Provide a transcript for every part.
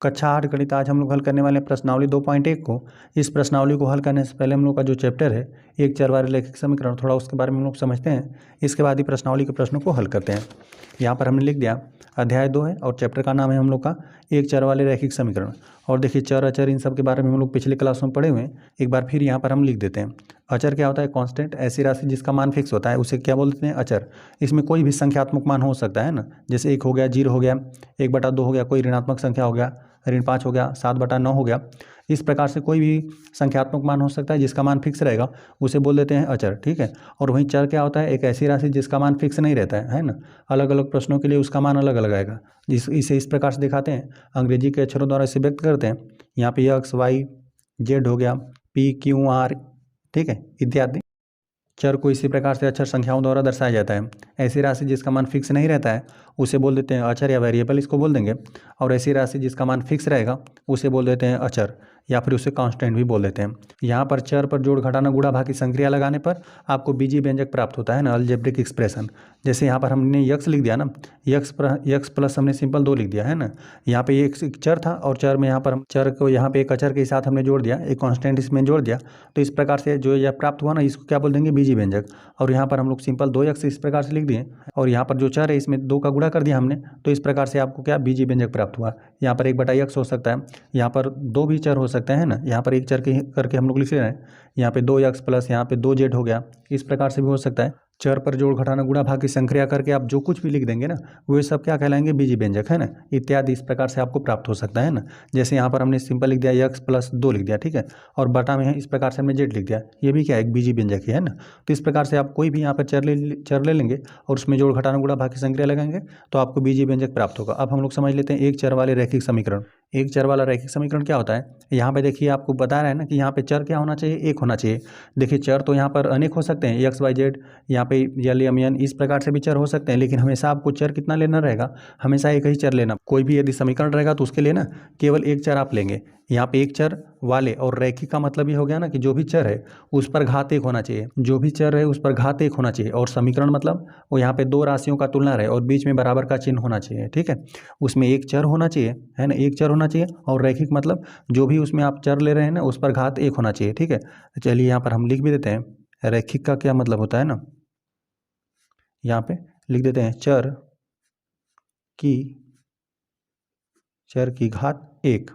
कक्षा 8 गणित आज हम लोग हल करने वाले हैं प्रश्नावली 2.1 को। इस प्रश्नावली को हल करने से पहले हम लोग का जो चैप्टर है एक चर वाले रैखिक समीकरण, थोड़ा उसके बारे में हम लोग समझते हैं। इसके बाद ही प्रश्नावली के प्रश्नों को हल करते हैं। यहाँ पर हमने लिख दिया अध्याय 2 है और चैप्टर का नाम है हम लोग का एक चर वाले रैखिक समीकरण। और देखिए चर अचर इन सब के बारे में हम लोग पिछले क्लास में पढ़े हुए हैं। एक बार फिर यहाँ पर हम लिख देते हैं। अचर क्या होता है? कांस्टेंट, ऐसी राशि जिसका मान फिक्स होता है उसे क्या बोलते हैं? अचर। इसमें कोई भी संख्यात्मक मान हो सकता है ना, जैसे 1 हो गया, 0 हो गया, 1/2 हो गया, कोई ऋणात्मक संख्या हो गया, ऋण 5 हो गया, 7/9 हो गया। इस प्रकार से कोई भी संख्यात्मक मान हो सकता है जिसका मान फिक्स रहेगा उसे बोल देते हैं अचर, ठीक है। और वहीं चर क्या होता है? एक ऐसी राशि जिसका मान फिक्स नहीं रहता है ना, अलग अलग प्रश्नों के लिए उसका मान अलग अलग आएगा। इसे इस प्रकार से दिखाते हैं, अंग्रेजी के अक्षरों द्वारा इसे व्यक्त करते हैं। यहाँ पे एक्स वाई जेड हो गया, पी क्यू आर, ठीक है, इत्यादि। चर को इसी प्रकार से अक्षर संख्याओं द्वारा दर्शाया जाता है। ऐसी राशि जिसका मान फिक्स नहीं रहता है उसे बोल देते हैं अचर या वेरिएबल, इसको बोल देंगे। और ऐसी राशि जिसका मान फिक्स रहेगा उसे बोल देते हैं अचर या फिर उसे कांस्टेंट भी बोल देते हैं। यहाँ पर चर पर जोड़ घटाना गुणा भाग की संक्रिया लगाने पर आपको बीजीय व्यंजक प्राप्त होता है ना, अलजेब्रिक एक्सप्रेशन। जैसे यहाँ पर हमने यक्स लिख दिया ना, यक्स प्लस हमने सिंपल 2 लिख दिया है ना। यहाँ पे एक चर था और चर में यहाँ पर हम चर को यहाँ पे एक अचर के साथ हमने जोड़ दिया, एक कांस्टेंट इसमें जोड़ दिया। तो इस प्रकार से जो यह प्राप्त हुआ ना, इसको क्या बोल देंगे? बीजीय व्यंजक। और यहाँ पर हम लोग सिंपल 2x इस प्रकार से लिख दिए और यहाँ पर जो चर है इसमें 2 का गुणा कर दिया हमने, तो इस प्रकार से आपको क्या बीजीय व्यंजक प्राप्त हुआ। यहाँ पर 1/x हो सकता है, यहाँ पर 2 भी चर हो सकते हैं ना, यहाँ पर एक चर करके हम लोग लिख रहे हैं। यहाँ पे 2x प्लस यहाँ पे 2z हो गया, इस प्रकार से भी हो सकता है। चर पर जोड़ घटाना गुणा भाग की संक्रिया करके आप जो कुछ भी लिख देंगे ना, वो सब क्या कहलाएंगे? बीजीय व्यंजक, है ना, इत्यादि। इस प्रकार से आपको प्राप्त हो सकता है ना। जैसे यहाँ पर हमने सिंपल लिख दिया x प्लस 2 लिख दिया, ठीक है, और बटा में है इस प्रकार से हमने z लिख दिया, ये भी क्या है? एक बीजीय व्यंजक ही है ना। तो इस प्रकार से आप कोई भी यहाँ पर चर ले लेंगे और उसमें जोड़ घटाना गुणा भाग की संक्रिया लगाएंगे तो आपको बीजीय व्यंजक प्राप्त होगा। अब हम लोग समझ लेते हैं एक चर वाले रैखिक समीकरण। एक चर वाला रैखिक समीकरण क्या होता है? यहाँ पे देखिए आपको बता रहा है ना कि यहाँ पे चर क्या होना चाहिए? एक होना चाहिए। देखिए चर तो यहाँ पर अनेक हो सकते हैं, एक्स वाई जेड, यहाँ पे यल एम एन, इस प्रकार से भी चर हो सकते हैं, लेकिन हमेशा आपको चर कितना लेना रहेगा? हमेशा एक ही चर लेना। कोई भी यदि समीकरण रहेगा तो उसके लिए ना केवल एक चर आप लेंगे। यहाँ पे एक चर वाले, और रैखिक का मतलब ये हो गया ना कि जो भी चर है उस पर घात 1 होना चाहिए, जो भी चर है उस पर घात 1 होना चाहिए। और समीकरण मतलब वो यहाँ पे 2 राशियों का तुलना रहे और बीच में बराबर का चिन्ह होना चाहिए, ठीक है। उसमें एक चर होना चाहिए, है ना, एक चर होना चाहिए। और रैखिक मतलब जो भी उसमें आप चर ले रहे हैं ना उस पर घात 1 होना चाहिए, ठीक है। चलिए यहाँ पर हम लिख भी देते हैं रैखिक का क्या मतलब होता है ना, यहाँ पे लिख देते हैं चर की घात 1।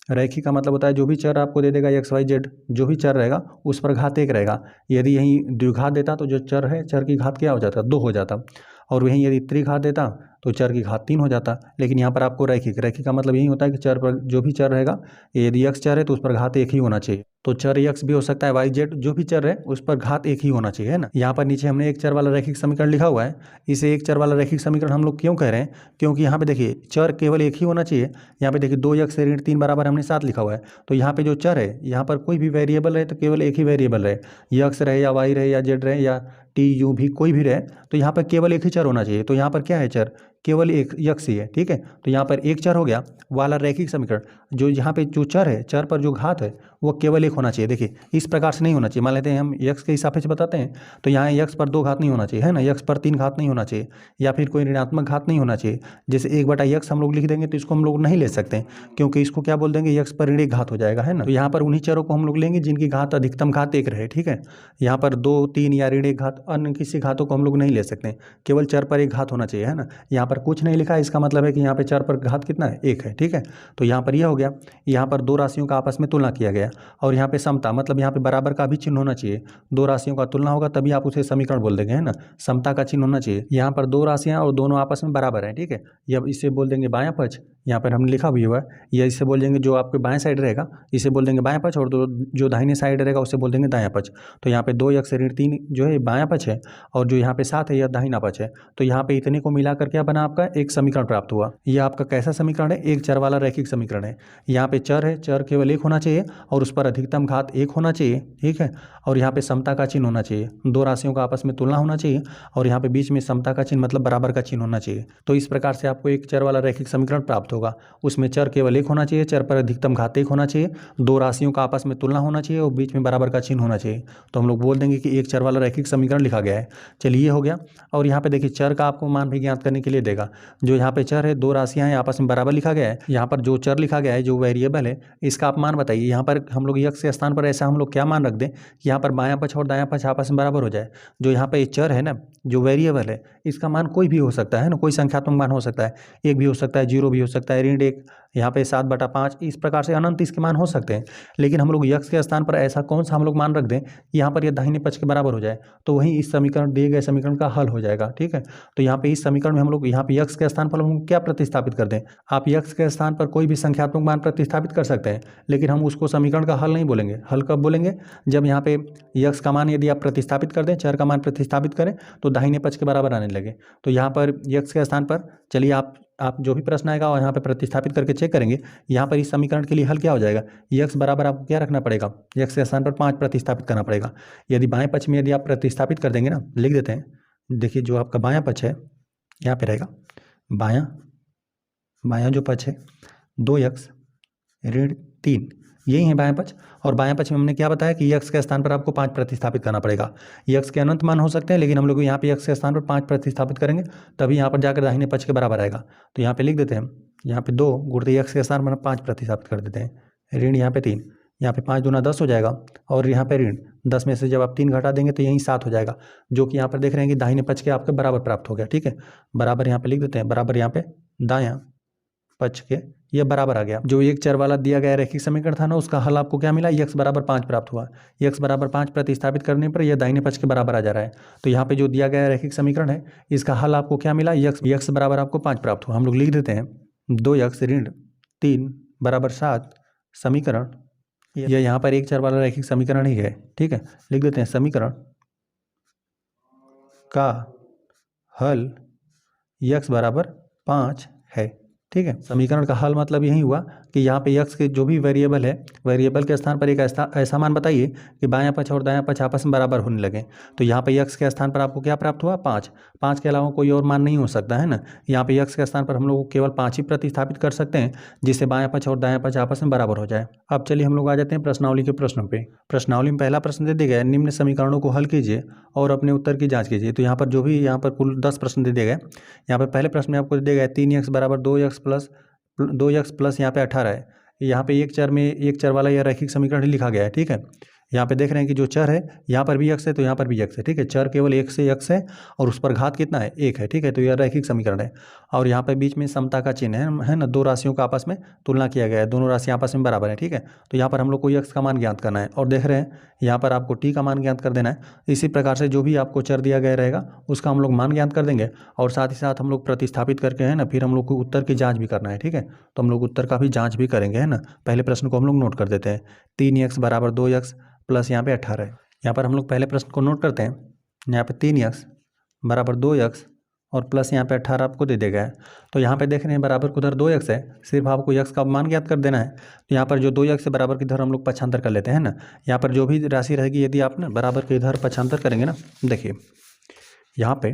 रैखिक का मतलब होता है जो भी चर आपको दे देगा एक्स वाई जेड, जो भी चर रहेगा उस पर घात 1 रहेगा। यदि यहीं द्विघात देता तो जो चर है चर की घात क्या हो जाता? 2 हो जाता। और वहीं यदि त्रिघात देता तो चर की घात 3 हो जाता। लेकिन यहाँ पर आपको रैखिक का मतलब यही होता है कि चर पर जो भी चर रहेगा, यदि x चर है तो उस पर घात 1 ही होना चाहिए। तो चर x भी हो सकता है, y z, जो भी चर है उस पर घात 1 ही होना चाहिए, है ना। यहाँ पर नीचे हमने एक चर वाला रैखिक समीकरण लिखा हुआ है। इसे एक चर वाला रैखिक समीकरण हम लोग क्यों कह रहे हैं? क्योंकि यहाँ पे देखिए चर केवल एक ही होना चाहिए। यहाँ पे देखिए 2x से ऋण 3 बराबर हमने 7 लिखा हुआ है। तो यहाँ पे जो चर है, यहाँ पर कोई भी वेरिएबल रहे तो केवल एक ही वेरिएबल रहे, x रहे या y रहे या z रहे या टी यू भी कोई भी रहे, तो यहाँ पर केवल एक ही चर होना चाहिए। तो यहाँ पर क्या है? चर केवल एक यक्स ही है, ठीक है। तो यहाँ पर एक चर हो गया वाला रैखिक समीकरण। जो यहाँ पे जो चर है, चर पर जो घात है वो केवल 1 होना चाहिए। देखिए इस प्रकार से नहीं होना चाहिए। मान लेते हैं हम यक्स के हिसाब से बताते हैं, तो यहाँ यक्स पर 2 घात नहीं होना चाहिए, है ना, यक्स पर 3 घात नहीं होना चाहिए, या फिर कोई ऋणात्मक घात नहीं होना चाहिए। जैसे 1/x हम लोग लिख देंगे तो इसको हम लोग नहीं ले सकते, क्योंकि इसको क्या बोल देंगे? यक्स पर ऋण 1 घात हो जाएगा, है ना। तो यहाँ पर उन्हीं चरों को हम लोग लेंगे जिनकी घात अधिकतम घात 1 रहे, ठीक है। यहाँ पर 2, 3 या ऋण 1 घात, अन्य किसी घातों को हम लोग नहीं ले सकते, केवल चर पर 1 घात होना चाहिए, है ना। यहाँ पर कुछ नहीं लिखा, इसका मतलब है कि यहाँ पे चर पर घात कितना है? 1 है, ठीक है। तो यहाँ पर यह हो गया। यहाँ पर 2 राशियों का आपस में तुलना किया गया। और यहाँ पे समता मतलब यहाँ पे बराबर का भी चिन्ह होना चाहिए। 2 राशियों का तुलना होगा तभी आप उसे समीकरण बोल देंगे, है ना, समता का चिन्ह होना चाहिए। यहाँ पर 2 राशियाँ और दोनों आपस में बराबर हैं, ठीक है। अब इसे बोल देंगे बायां पक्ष, यहाँ पर हमने लिखा भी हुआ है। या इसे बोल देंगे जो आपके बाएं साइड रहेगा इसे बोल देंगे बायां पक्ष, और जो दाहिने साइड रहेगा उसे बोल देंगे दायां पक्ष। तो यहाँ पे 2x ऋण 3 जो है बायां पक्ष है, और जो यहाँ पे 7 है यह दाहिना पक्ष है। तो यहाँ पे इतने को मिलाकर क्या बना? आपका एक समीकरण प्राप्त हुआ। यह आपका कैसा समीकरण है? एक चर वाला रैखिक समीकरण है। यहाँ पे चर है, चर केवल 1 होना चाहिए और उस पर अधिकतम घात 1 होना चाहिए, ठीक है। और यहाँ पे समता का चिन्ह होना चाहिए, 2 राशियों का आपस में तुलना होना चाहिए, और यहाँ पे बीच में समता का चिन्ह मतलब बराबर का चिन्ह होना चाहिए। तो इस प्रकार से आपको एक चर वाला रैखिक समीकरण प्राप्त होगा। उसमें चर केवल 1 होना चाहिए, चर पर अधिकतम घात 1 होना चाहिए, 2 राशियों का आपस में तुलना होना चाहिए और बीच में बराबर का चिन्ह होना चाहिए। तो हम लोग बोल देंगे कि एक चर वाला रैखिक समीकरण लिखा गया है। चलिए ये हो गया। और यहाँ पे देखिए चर का आपको मान भी ज्ञात करने के लिए देगा। जो यहाँ पे चर है, दो राशियाँ हैं आपस में बराबर लिखा गया है। यहाँ पर जो चर लिखा गया है, जो वेरिएबल है, इसका आप मान बताइए। यहाँ पर हम लोग यक्स के स्थान पर ऐसा हम लोग क्या मान रख दें कि यहाँ पर बायां पक्ष और दायां पक्ष आपस में बराबर हो जाए। जो यहाँ पे चर है ना, जो वेरिएबल है, इसका मान कोई भी हो सकता है ना, कोई संख्यात्मक मान हो सकता है, 1 भी हो सकता है, 0 भी हो सकता है, ऋण 1, यहाँ पे 7/5, इस प्रकार से अनंत इसके मान हो सकते हैं। लेकिन हम लोग यक्स के स्थान पर ऐसा कौन सा हम लोग मान रख दें कि यहाँ पर यह दाहिने पक्ष के बराबर हो जाए, तो वहीं इस समीकरण, दिए गए समीकरण का हल हो जाएगा। ठीक है, तो यहाँ पे इस समीकरण में हम लोग यहाँ पे यक्स के स्थान पर हम लोग क्या प्रतिस्थापित कर दें। आप यक्स के स्थान पर कोई भी संख्यात्मक मान प्रतिस्थापित कर सकते हैं, लेकिन हम उसको समीकरण का हल नहीं बोलेंगे। हल कब बोलेंगे, जब यहाँ पे यक्स का मान यदि आप प्रतिस्थापित कर दें, चर का मान प्रतिस्थापित करें तो दाहिने पक्ष के बराबर आने लगे। तो यहाँ पर यक्स के स्थान पर, चलिए आप जो भी प्रश्न आएगा और यहाँ पे प्रतिस्थापित करके चेक करेंगे। यहाँ पर इस समीकरण के लिए हल क्या हो जाएगा, यक्स बराबर आपको क्या रखना पड़ेगा, यक्स के स्थान पर 5 प्रतिस्थापित करना पड़ेगा। यदि बाएं पक्ष में यदि आप प्रतिस्थापित कर देंगे ना, लिख देते हैं, देखिए जो आपका बायां पक्ष है यहाँ पे रहेगा, बायां जो पक्ष है 2x ऋण 3, यही है बायां पक्ष। और बायां पक्ष में हमने क्या बताया कि यक्स के स्थान पर आपको 5 प्रतिस्थापित करना पड़ेगा। यक्स के अनंत मान हो सकते हैं, लेकिन हम लोग यहाँ पे यक्स के स्थान पर 5 प्रतिस्थापित करेंगे, तभी यहाँ पर जाकर दाहिने पक्ष के बराबर आएगा। तो यहाँ पे लिख देते हैं, यहाँ पे 2 गुणित यक्स के स्थान पर 5 प्रतिस्थापित कर देते हैं, ऋण यहाँ पे 3, यहाँ पे 5 दूना 10 हो जाएगा, और यहाँ पे ऋण 10 में से जब आप 3 घटा देंगे तो यहीं 7 हो जाएगा, जो कि यहाँ पर देख रहे हैं कि दाहिने पक्ष के आपके बराबर प्राप्त हो गया। ठीक है, बराबर यहाँ पे लिख देते हैं, बराबर यहाँ पे दायां पक्ष के ये बराबर आ गया। जो एक चर वाला दिया गया रैखिक समीकरण था ना, उसका हल आपको क्या मिला, यक्स बराबर 5 प्राप्त हुआ। यक्स बराबर 5 प्रतिस्थापित करने पर यह दाहिने पक्ष के बराबर आ जा रहा है। तो यहाँ पे जो दिया गया रैखिक समीकरण है, इसका हल आपको क्या मिला, यक्स बराबर आपको 5 प्राप्त हुआ। हम लोग लिख देते हैं 2x ऋण 3 बराबर 7 समीकरण, यह यहाँ पर एक चर वाला रैखिक समीकरण ही है। ठीक है, लिख देते हैं समीकरण का हल यक्स बराबर 5 है। ठीक है, समीकरण का हल मतलब यही हुआ कि यहाँ पे यक्स के जो भी वेरिएबल है, वेरिएबल के स्थान पर एक ऐसा मान बताइए कि बायां पक्ष और दायां पक्ष आपस में बराबर होने लगे। तो यहाँ पे यक्स के स्थान पर आपको क्या प्राप्त हुआ, 5 के अलावा कोई और मान नहीं हो सकता है ना। यहाँ पे यक्स के स्थान पर हम लोग केवल 5 ही प्रतिस्थापित कर सकते हैं, जिससे बायां पक्ष और दायां पक्ष आपस में बराबर हो जाए। अब चलिए हम लोग आ जाते हैं प्रश्नावली के प्रश्नों पे। प्रश्नावली में पहला प्रश्न दे दिया गया है, निम्न समीकरणों को हल कीजिए और अपने उत्तर की जाँच कीजिए। तो यहाँ पर जो भी यहाँ पर कुल 10 प्रश्न दे दिए गए। यहाँ पर पहले प्रश्न में आपको दे दिया गया 3x बराबर 2x प्लस यहाँ पे 18 है। यहाँ पे एक चर वाला यह रैखिक समीकरण ही लिखा गया है। ठीक है, यहाँ पे देख रहे हैं कि जो चर है यहाँ पर भी x है, तो यहाँ पर भी x है। ठीक है, चर केवल एक से x है और उस पर घात कितना है, 1 है। ठीक है, तो यह रैखिक समीकरण है। और यहाँ पे बीच में समता का चिन्ह है ना, दो राशियों का आपस में तुलना किया गया है, दोनों राशियाँ आपस में बराबर है। ठीक है, तो यहाँ पर हम लोग को x का मान ज्ञात करना है, और देख रहे हैं यहाँ पर आपको t का मान ज्ञात कर देना है। इसी प्रकार से जो भी आपको चर दिया गया रहेगा उसका हम लोग मान ज्ञात कर देंगे, और साथ ही साथ हम लोग प्रतिस्थापित करके है ना, फिर हम लोग को उत्तर की जाँच भी करना है। ठीक है, तो हम लोग उत्तर का भी जाँच भी करेंगे है ना। पहले प्रश्न को हम लोग नोट कर देते हैं, 3x बराबर 2x प्लस यहाँ पे 18 है। यहाँ पर हम लोग पहले प्रश्न को नोट करते हैं, यहाँ पे 3x बराबर 2x और प्लस यहाँ पे 18 आपको दे दिया गया है। तो यहाँ पे देख रहे हैं बराबर को उधर 2x है, सिर्फ आपको x का मान ज्ञात कर देना है। तो यहाँ पर जो 2x से बराबर की इधर हम लोग पक्षांतर कर लेते हैं ना। यहाँ पर जो भी राशि रहेगी, यदि आप ना बराबर के इधर पक्षांतर करेंगे ना, देखिए यहाँ पे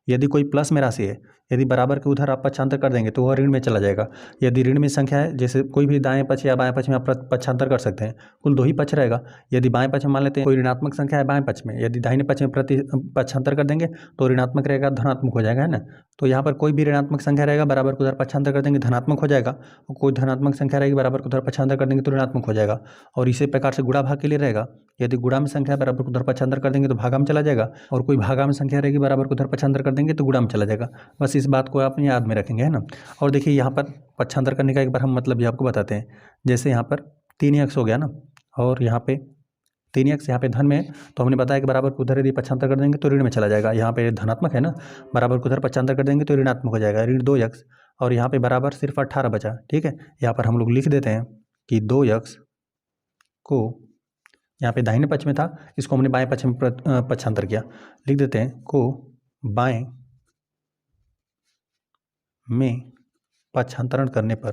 यदि कोई प्लस में राशि है, यदि बराबर के उधर आप पक्षांतर कर देंगे तो वह ऋण में चला जाएगा। यदि ऋण में संख्या है, जैसे कोई भी दाएं पक्ष या बाएं पक्ष में आप पक्षांतर कर सकते हैं, कुल 2 ही पक्ष रहेगा। यदि बाएं पक्ष में मान लेते हैं कोई ऋणात्मक संख्या है बाएं पक्ष में, यदि दाहिने पक्ष में पक्षांतर कर देंगे तो ऋणात्मक रहेगा, धनात्मक हो जाएगा है ना। तो यहाँ पर कोई भी ऋणात्मक संख्या रहेगा, बराबर को उधर पक्षांतर कर देंगे धनात्मक हो जाएगा, और कोई धनात्मक संख्या रहेगी, बराबर को उधर पक्षांतर कर देंगे तो ऋणात्मक हो जाएगा। और इसी प्रकार से गुणा भाग के लिए रहेगा, यदि गुणा में संख्या बराबर को उधर पक्षांतर कर देंगे तो भागा में चला जाएगा, और कोई भागा में संख्या रहेगी, बराबर को उधर पक्षांतर कर देंगे तो गुणा में चला जाएगा। बस इस बात को आप याद में रखेंगे है ना। और देखिए यहाँ पर पक्षांतर करने का एक बार हम मतलब भी आपको बताते हैं। जैसे यहाँ पर 3x हो गया ना, और यहाँ पे 3x यहाँ पे धन में, तो हमने बताया कि बराबर को उधर यदि पक्षांतर कर देंगे तो ऋण में चला जाएगा। यहाँ पे धनात्मक है ना, बराबर को उधर पक्षांतर कर देंगे तो ऋणात्मक हो जाएगा, ऋण 2x, और यहाँ पे बराबर सिर्फ 18 बचा। ठीक है, यहाँ पर हम लोग लिख देते हैं कि 2x को यहाँ पे दाहिने पक्ष में था, इसको हमने बाएं पक्ष में पक्षांतर किया, लिख देते हैं को बाएं में पक्षांतरण करने पर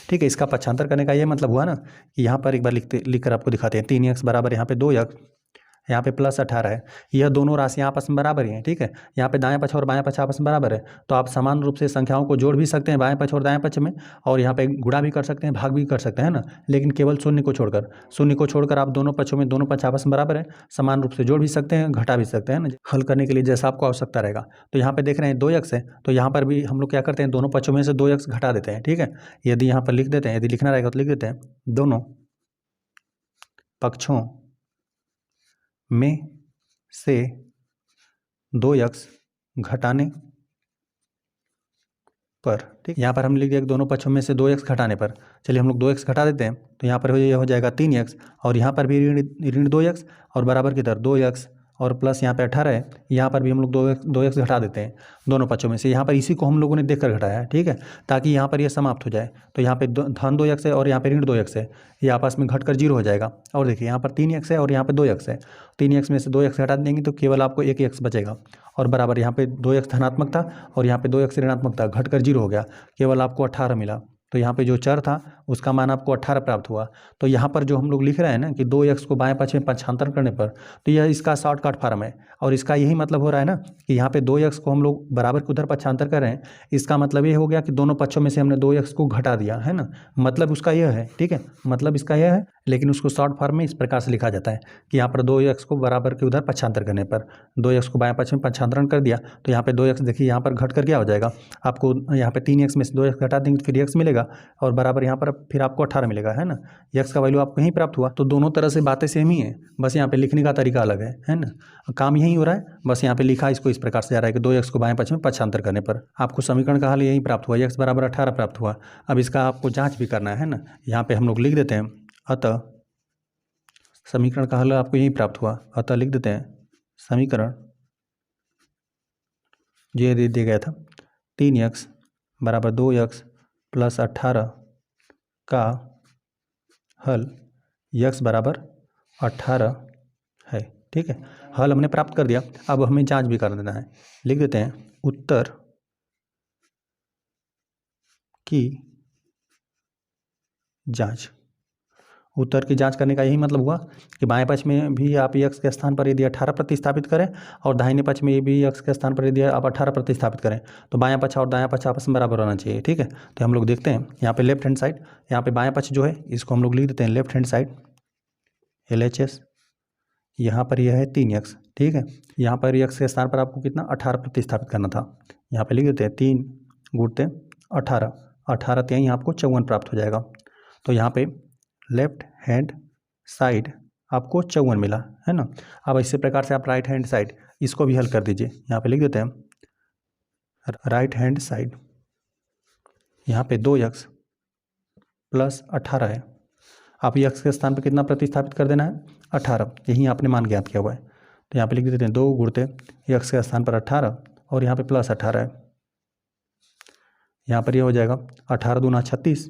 ठीक है, इसका पक्षांतर करने का ये मतलब हुआ ना कि यहाँ पर एक बार लिख कर आपको दिखाते हैं 3x बराबर यहाँ पे 2x यहाँ पे +18 है। यह दोनों राशियाँ आपस में बराबर ही हैं, ठीक है। यहाँ पे दाएं पक्ष और बाएं पक्ष आपस में बराबर है, तो आप समान रूप से संख्याओं को जोड़ भी सकते हैं बाएं पक्ष और दाएं पक्ष में, और यहाँ पे गुणा भी कर सकते हैं, भाग भी कर सकते हैं ना, लेकिन केवल शून्य को छोड़कर आप दोनों पक्षों में दोनों पक्ष आपस में बराबर है, समान रूप से जोड़ भी सकते हैं, घटा भी सकते हैं ना, हल करने के लिए जैसा आपको आवश्यकता रहेगा। तो यहाँ पे देख रहे हैं 2x है, तो यहाँ पर भी हम लोग क्या करते हैं, दोनों पक्षों में से 2x घटा देते हैं, ठीक है। यदि यहाँ पर लिख देते हैं, यदि लिखना रहेगा तो लिख देते हैं, दोनों पक्षों में से 2x घटाने पर, ठीक। यहाँ पर हम लिख दिया दोनों पक्षों में से 2x घटाने पर। चलिए हम लोग 2x घटा देते हैं, तो यहाँ पर ये हो जाएगा 3x, और यहाँ पर भी ऋण 2x और बराबर की तरह 2x और प्लस यहाँ पे 18 है, यहाँ पर भी हम लोग 2x घटा देते हैं दोनों पक्षों में से। यहाँ पर इसी को हम लोगों ने देखकर घटाया है, ठीक है, ताकि यहाँ पर ये समाप्त हो जाए। तो यहाँ पे धन 2x है और यहाँ पे ऋण 2x है, ये आपस में घटकर 0 हो जाएगा। और देखिए यहाँ पर 3x है और यहाँ पे 2x है, 3x में से 2x घटा देंगे तो केवल आपको एक x बचेगा, और बराबर यहाँ पे 2x धनात्मक था और यहाँ पे 2x ऋणात्मक था, घटकर 0 हो गया, केवल आपको 18 मिला। तो यहाँ पे जो चर था उसका मान आपको 18 प्राप्त हुआ। तो यहाँ पर जो हम लोग लिख रहे हैं ना कि 2x को बाएं पक्ष में पक्षांतर करने पर, तो यह इसका शॉर्टकट फॉर्म है, और इसका यही मतलब हो रहा है ना कि यहाँ पे 2x को हम लोग बराबर के उधर पक्षांतर कर रहे हैं, इसका मतलब ये हो गया कि दोनों पक्षों में से हमने 2x को घटा दिया है ना, मतलब उसका यह है, ठीक है, मतलब इसका यह है। लेकिन उसको शॉर्ट फॉर्म में इस प्रकार से लिखा जाता है कि यहाँ पर 2x को बराबर के उधर पक्षांतर करने पर, 2x को बाएं पक्ष में पक्षांतरण कर दिया, तो यहाँ पे 2x देखिए यहाँ पर घट कर क्या हो जाएगा, आपको यहाँ पे 3x में से 2x घटा देंगे तो फिर x मिलेगा, और बराबर यहाँ पर फिर आपको 18 मिलेगा, है ना। x का वैल्यू आपको यहीं प्राप्त हुआ। तो दोनों तरह से बातें सेम ही है, बस यहाँ पे लिखने का तरीका अलग है ना, काम यही हो रहा है, बस यहाँ पे लिखा इसको इस प्रकार से जा रहा है कि 2x को बाएं पक्ष में पक्षांतर करने पर आपको समीकरण का हल यही प्राप्त हुआ, x बराबर 18 प्राप्त हुआ। अब इसका आपको जाँच भी करना है ना, यहाँ पे हम लोग लिख देते हैं, अतः समीकरण का हल आपको यही प्राप्त हुआ, अतः लिख देते हैं समीकरण जो ये दिया गया था 3x बराबर 2x प्लस 18 का हल x बराबर 18 है, ठीक है। हल हमने प्राप्त कर दिया, अब हमें जांच भी कर देना है। लिख देते हैं उत्तर की जांच। उत्तर की जांच करने का यही मतलब हुआ कि बाएं पक्ष में भी आप x के स्थान पर यदि 18 प्रतिस्थापित करें, और दाहिने पक्ष में भी x के स्थान पर यदि आप 18 प्रतिस्थापित करें, तो बायां पक्ष और दायां पक्ष आपस में बराबर होना चाहिए, ठीक है। तो हम लोग देखते हैं यहाँ पे लेफ्ट हैंड साइड, यहाँ पे बायां पक्ष जो है इसको हम लोग लिख देते हैं लेफ्ट हैंड साइड LHS, यहाँ पर यह है 3x, ठीक है। यहाँ पर x के स्थान पर आपको कितना 18 प्रतिस्थापित करना था, यहाँ पे लिख देते हैं 3 गुणते 18, 18 यहीं आपको 54 प्राप्त हो जाएगा। तो यहाँ पे लेफ्ट हैंड साइड आपको 54 मिला, है ना। अब इसी प्रकार से आप राइट हैंड साइड इसको भी हल कर दीजिए, यहाँ पे लिख देते हैं राइट हैंड साइड, यहाँ पे 2x प्लस 18 है, आप x के स्थान पर कितना प्रतिस्थापित कर देना है 18, यही आपने मान ज्ञात किया हुआ है। तो यहाँ पे लिख देते हैं 2 गुणते x के स्थान पर 18 और यहाँ पे प्लस 18 है, यहाँ पर ये हो जाएगा 18 दूना 36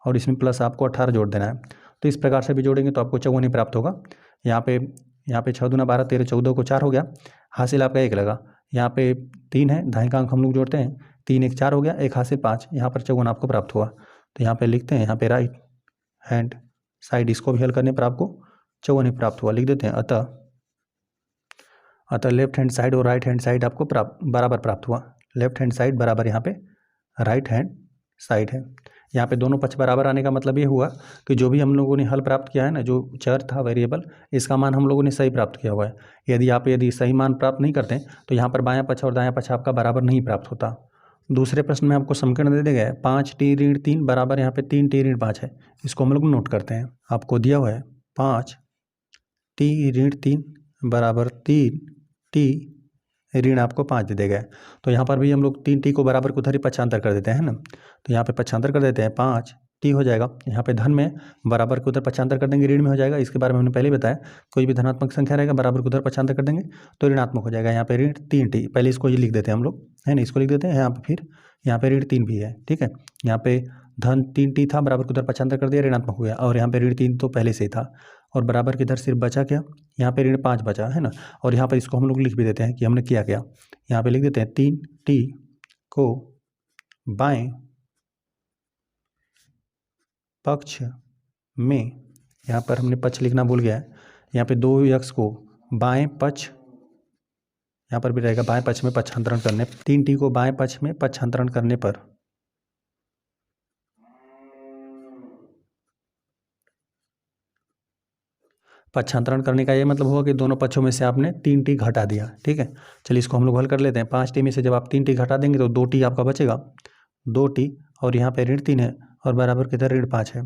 और इसमें प्लस आपको 18 जोड़ देना है। तो इस प्रकार से भी जोड़ेंगे तो आपको 54 ही प्राप्त होगा। यहाँ पे 6 दूना 12 13 14 को 4 हो गया, हासिल आपका 1 लगा। यहाँ पे 3 है, दाएं का अंक हम लोग जोड़ते हैं, 3 1 4 हो गया, 1 हासिल 5, यहाँ पर 54 आपको प्राप्त हुआ। तो यहाँ पे लिखते हैं यहाँ पे राइट हैंड साइड इसको भी हल करने पर आपको 54 ही प्राप्त हुआ। लिख देते हैं अतः लेफ्ट हैंड साइड और राइट हैंड साइड आपको बराबर प्राप्त हुआ। लेफ्ट हैंड साइड बराबर यहाँ पे राइट हैंड साइड है। यहाँ पे दोनों पक्ष बराबर आने का मतलब ये हुआ कि जो भी हम लोगों ने हल प्राप्त किया है ना, जो चर था वेरिएबल, इसका मान हम लोगों ने सही प्राप्त किया हुआ है। यदि सही मान प्राप्त नहीं करते तो यहाँ पर बायां पक्ष और दायां पक्ष आपका बराबर नहीं प्राप्त होता। दूसरे प्रश्न में आपको समीकरण दे दिया गया है 5t ऋण 3 बराबर यहाँ पे 3t ऋण 5 है। इसको हम लोग नोट करते हैं। आपको दिया हुआ है 5t ऋण 3 बराबर 3t ऋण आपको 5 दे दिया गया है। तो यहाँ पर भी हम लोग 3t को बराबर को उधर ही पक्षांतर कर देते हैं ना, तो यहाँ पे पक्षांतर कर देते हैं 5t हो जाएगा। यहाँ पे धन में बराबर को उधर पक्षांतर कर देंगे, ऋण में हो जाएगा। इसके बारे में हमने पहले बताया, कोई भी धनात्मक संख्या रहेगा बराबर को उधर पक्षांतर कर देंगे तो ऋणात्मक हो जाएगा। यहाँ पे ऋण 3t, पहले इसको ये लिख देते हैं हम लोग, है ना, इसको लिख देते हैं। यहाँ पे फिर यहाँ पे ऋण 3 भी है, ठीक है। यहाँ पे धन 3t था, बराबर को उधर पक्षांतर कर दिया, ऋणात्मक हो गया। और यहाँ पे ऋण 3 तो पहले से ही था, और बराबर के इधर सिर्फ बचा क्या, यहाँ पे ऋण 5 बचा, है ना। और यहाँ पर इसको हम लोग लिख भी देते हैं कि हमने किया क्या। यहाँ पे लिख देते हैं 3t को बाएं पक्ष में, यहाँ पर हमने पक्ष लिखना भूल गया है, यहाँ पे 2x को बाएं पक्ष, यहाँ पर भी रहेगा बाएं पक्ष में पक्षांतरण करने, 3t को बाएं पक्ष में पक्षांतरण करने पर पक्षांतरण करने का ये मतलब हुआ कि दोनों पक्षों में से आपने 3t घटा दिया। ठीक है, चलिए इसको हम लोग हल कर लेते हैं। 5t में से जब आप 3t घटा देंगे तो 2t आपका बचेगा, 2t और यहाँ पे ऋण 3 है और बराबर किधर ऋण 5 है।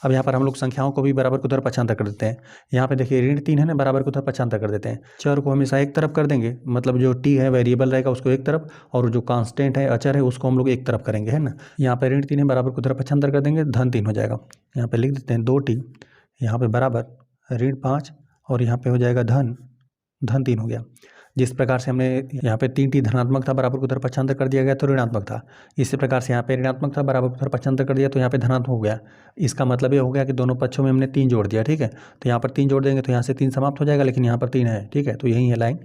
अब यहाँ पर हम लोग संख्याओं को भी बराबर की उधर पक्षांतर कर देते हैं। यहाँ पे देखिए ऋण 3 है ना, बराबर की उधर पक्षांतर कर देते हैं। चर को हमेशा एक तरफ कर देंगे, मतलब जो t है वेरिएबल रहेगा उसको एक तरफ, और जो कांस्टेंट है अचर है उसको हम लोग एक तरफ करेंगे, है ना। यहाँ पे ऋण 3 है, बराबर की उधर पक्षांतर कर देंगे, धन 3 हो जाएगा। यहाँ पे लिख देते हैं 2t, यहाँ पे बराबर ऋण 5 और यहाँ पे हो जाएगा धन 3 हो गया। जिस प्रकार से हमने यहाँ पे 3t धनात्मक था, बराबर को उधर पक्षांतर कर दिया गया तो ऋणात्मक था। इसी प्रकार से यहाँ पे ऋणात्मक था, बराबर को उधर पक्षांतर कर दिया तो यहाँ पे धनात्मक हो गया। इसका मतलब ये हो गया कि दोनों पक्षों में हमने 3 जोड़ दिया। ठीक है, तो यहाँ पर 3 जोड़ देंगे तो यहाँ से 3 समाप्त हो जाएगा, लेकिन यहाँ पर 3 है। ठीक है, तो यही है लाइन,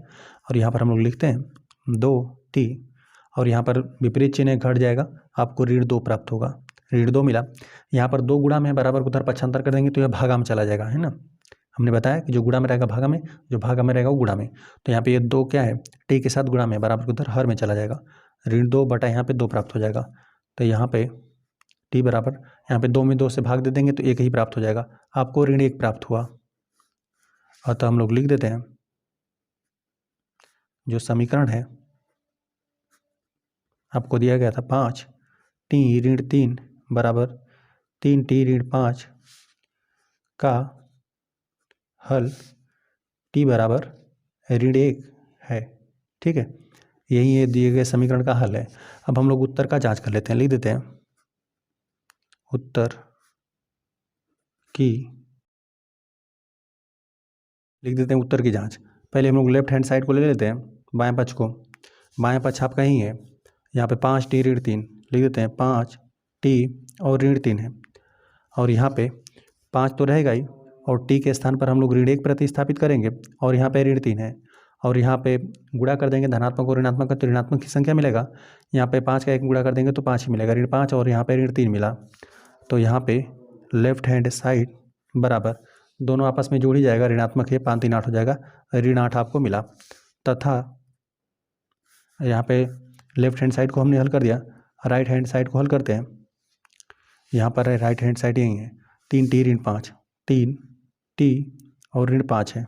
और यहाँ पर हम लोग लिखते हैं 2t और यहाँ पर विपरीत चिन्ह घट जाएगा, आपको ऋण 2 प्राप्त होगा। ऋण 2 मिला। यहाँ पर 2 गुणा में बराबर को उधर पक्षांतर कर देंगे तो यह भागा में चला जाएगा, है ना। हमने बताया कि जो गुणा में रहेगा भागा में, जो भागा में रहेगा वो गुणा में। तो यहाँ पे ये 2 क्या है, t के साथ गुणा में, बराबर को उधर हर में चला जाएगा। ऋण 2 बटा यहाँ पे 2 प्राप्त हो जाएगा। तो यहाँ पे t बराबर, यहाँ पे 2 में 2 से भाग दे देंगे तो 1 ही प्राप्त हो जाएगा, आपको ऋण 1 प्राप्त हुआ। अतः हम लोग लिख देते हैं जो समीकरण है आपको दिया गया था 5t ऋण 3 बराबर 3t ऋण 5 का हल t बराबर ऋण 1 है। ठीक है, यही ये दिए गए समीकरण का हल है। अब हम लोग उत्तर का जांच कर लेते हैं, लिख देते हैं उत्तर की, लिख देते हैं उत्तर की जांच। पहले हम लोग लेफ्ट हैंड साइड को ले लेते हैं, बाएं पक्ष को। बाएं पक्ष आपका ही है, यहाँ पे 5t ऋण 3 लिख देते हैं, 5t और ऋण 3 है, और यहाँ पे 5 तो रहेगा ही, और t के स्थान पर हम लोग ऋण 1 प्रतिस्थापित करेंगे, और यहाँ पे ऋण 3 है, और यहाँ पे गुणा कर देंगे धनात्मक और ऋणात्मक का तो ऋणात्मक की संख्या मिलेगा। यहाँ पे 5 का 1 गुणा कर देंगे तो 5 ही मिलेगा, ऋण 5, और यहाँ पे ऋण 3 मिला। तो यहाँ पे लेफ्ट हैंड साइड बराबर दोनों आपस में जोड़ ही जाएगा, ऋणात्मक है, 5 3 8 हो जाएगा, ऋण 8 आपको मिला। तथा यहाँ पे लेफ्ट हैंड साइड को हमने हल कर दिया, राइट हैंड साइड को हल करते हैं। यहाँ पर राइट हैंड साइड यही है, 3t ऋण 5, 3t और ऋण 5 है।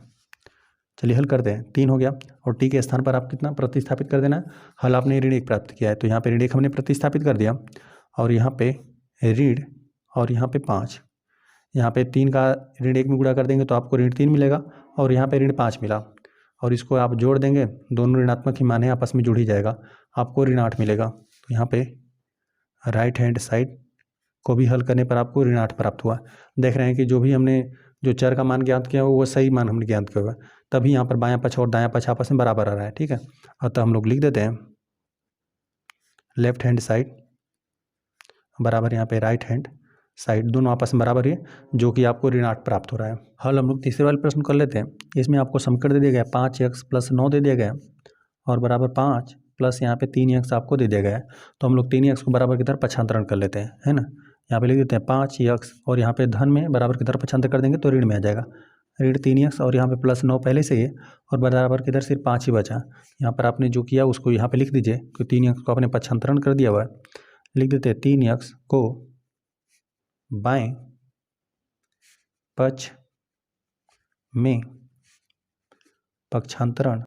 चलिए हल करते हैं, 3 हो गया, और t के स्थान पर आप कितना प्रतिस्थापित कर देना, हल आपने ऋण 1 प्राप्त किया है तो यहाँ पे ऋण 1 हमने प्रतिस्थापित कर दिया, और यहाँ पे ऋण और यहाँ पे 5, यहाँ पे 3 का ऋण 1 में गुणा कर देंगे तो आपको ऋण 3 मिलेगा, और यहाँ पे ऋण 5 मिला, और इसको आप जोड़ देंगे, दोनों ऋणात्मक ही मान है, आपस में जुड़ ही जाएगा, आपको ऋण 8 मिलेगा। तो यहाँ पे राइट हैंड साइड को भी हल करने पर आपको ऋण 8 प्राप्त हुआ। देख रहे हैं कि जो भी हमने जो चर का मान ज्ञात किया वो सही मान हमने ज्ञात किया हुआ, तभी यहाँ पर बायां पक्ष और दायां पक्ष आपस में बराबर आ रहा है। ठीक है, अतः हम लोग लिख देते हैं लेफ्ट हैंड साइड बराबर यहाँ पे राइट हैंड साइड, दोनों आपस में बराबर है, जो कि आपको ऋण 8 प्राप्त हो रहा है। हल हम लोग तीसरे वाले प्रश्न कर लेते हैं। इसमें आपको समीकरण दे दिया गया 5x + 9 दे दिया गया, और बराबर 5 प्लस यहाँ पे 3x आपको दे दिया गया है। तो हम लोग 3x को बराबर की तरफ पक्षांतरण कर लेते हैं, है ना। यहाँ पे लिख देते हैं 5x, और यहाँ पे धन में बराबर की तरफ पक्षांतर कर देंगे तो ऋण में आ जाएगा, ऋण 3x, और यहाँ पे प्लस 9 पहले से ही है, और बराबर की इधर सिर्फ 5 ही बचा। यहाँ पर आपने जो किया उसको यहाँ पे लिख दीजिए, क्योंकि 3x को आपने पक्षांतरण कर दिया हुआ है। लिख देते हैं 3x को बाएं पक्ष में पक्षांतरण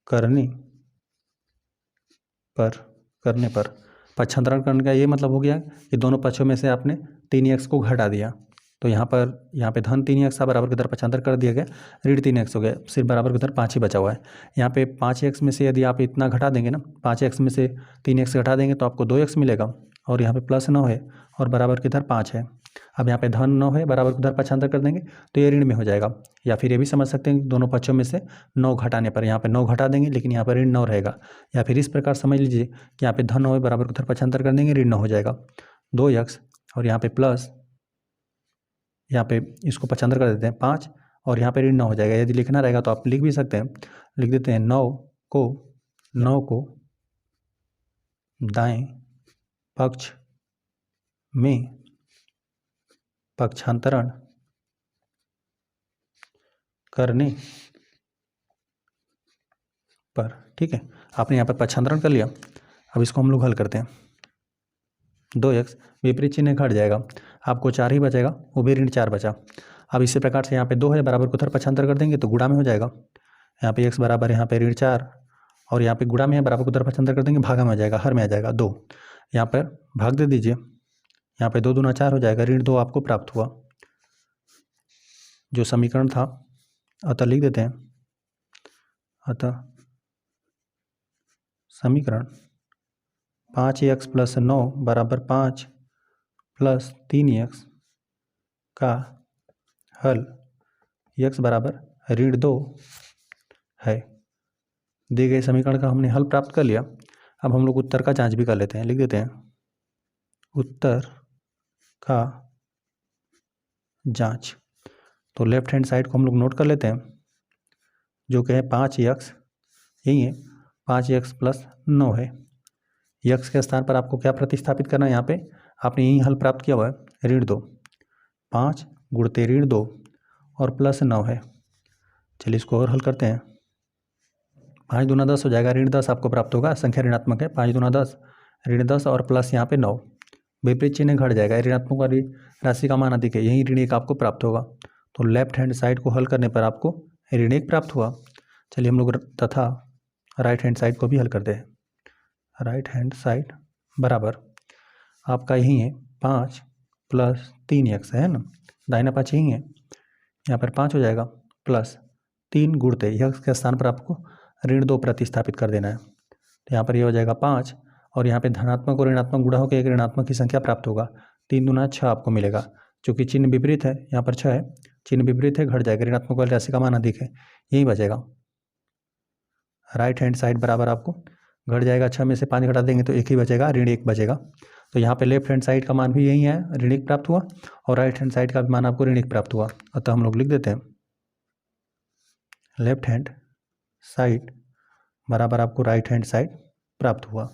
करने पर पक्षांतरण करने का ये मतलब हो गया कि दोनों पक्षों में से आपने 3x को घटा दिया। तो यहाँ पे धन 3x था, बराबर की तरफ पक्षांतर कर दिया गया, ऋण 3x हो गया, सिर्फ बराबर की तरफ 5 ही बचा हुआ है। यहाँ पे 5x में से यदि आप इतना घटा देंगे ना, 5x में से 3x घटा देंगे तो आपको 2x मिलेगा, और यहाँ पे प्लस 9 है और बराबर की तरफ 5 है। अब यहाँ पे धन 9 है, बराबर की तरफ पक्षांतर कर देंगे तो ये ऋण में हो जाएगा। या फिर ये भी समझ सकते हैं कि दोनों पक्षों में से 9 घटाने पर यहाँ पे 9 घटा देंगे, लेकिन यहाँ पर ऋण 9 रहेगा। या फिर इस प्रकार समझ लीजिए कि यहाँ पे धन 9 है, बराबर की तरफ पक्षांतर कर देंगे, ऋण 9 हो जाएगा, 2x, और यहाँ पे प्लस, यहाँ पे इसको पक्षांतर कर देते हैं 5, और यहाँ पे ऋण 9 हो जाएगा। यदि लिखना रहेगा तो आप लिख भी सकते हैं, लिख देते हैं 9 को दाएं पक्ष में पक्षांतरण करने पर, ठीक है। आपने यहाँ पर पक्षांतरण कर लिया। अब इसको हम लोग हल करते हैं। 2x विपरीत चिन्ह घट जाएगा, आपको 4 ही बचेगा, वो भी ऋण 4 बचा। अब इसी प्रकार से यहाँ पे 2 है, बराबर को उधर पक्षांतर कर देंगे तो गुणा में हो जाएगा। यहाँ पे x बराबर यहाँ पे ऋण 4 और यहाँ पे गुणा में है, बराबर को उधर पक्षांतर कर देंगे, भागा में आ जाएगा, हर में आ जाएगा 2। यहाँ पर भाग दे दीजिए, यहाँ पे 2 दूना 4 हो जाएगा, ऋण 2 आपको प्राप्त हुआ। जो समीकरण था अतः लिख देते हैं, अतः समीकरण 5x + 9 बराबर 5 + 3x का हल x बराबर ऋण 2 है। दिए गए समीकरण का हमने हल प्राप्त कर लिया। अब हम लोग उत्तर का जांच भी कर लेते हैं। लिख देते हैं उत्तर का जांच। तो लेफ्ट हैंड साइड को हम लोग नोट कर लेते हैं, जो कि है 5x, यही है 5x + 9 है। x के स्थान पर आपको क्या प्रतिस्थापित करना है, यहाँ पे आपने यही हल प्राप्त किया हुआ है, ऋण 2, 5 गुणते ऋण 2 और +9 है। चलिए इसको और हल करते हैं। 5 दूना 10 हो जाएगा, ऋण 10 आपको प्राप्त होगा, संख्या ऋणात्मक है, 5 दूना 10 ऋण 10 और प्लस यहाँ पे 9, विपरीत चिन्ह घट जाएगा, ऋणात्मक वाली राशि का मान अधिक है, यही ऋण 1 आपको प्राप्त होगा। तो लेफ्ट हैंड साइड को हल करने पर आपको ऋण 1 प्राप्त हुआ। चलिए हम लोग तथा राइट हैंड साइड को भी हल करते हैं। राइट हैंड साइड बराबर आपका यही है 5 + 3x है ना, दाहिना पक्ष यही है, यहाँ पर 5 हो जाएगा, प्लस 3 गुणते x के स्थान पर आपको ऋण 2 प्रतिस्थापित कर देना है। तो यहाँ पर ये हो जाएगा 5 और यहाँ पे धनात्मक और ऋणात्मक गुणा होकर एक ऋणात्मक की संख्या प्राप्त होगा, 3 दूना 6 आपको मिलेगा। चूँकि चिन्ह विपरीत है, यहाँ पर 6 है, चिन्ह विपरीत है, घट जाएगा, ऋणात्मक वाली राशि का मान अधिक है, यही बचेगा। राइट हैंड साइड बराबर आपको घट जाएगा, 6 में से 5 घटा देंगे तो 1 ही बचेगा, ऋण 1 बचेगा। तो यहाँ पे लेफ्ट हैंड साइड का मान भी यही है, ऋण 1 प्राप्त हुआ, और राइट हैंड साइड का मान आपको ऋण 1 प्राप्त हुआ। अतः हम लोग लिख देते हैं लेफ्ट हैंड साइड बराबर आपको राइट हैंड साइड प्राप्त हुआ।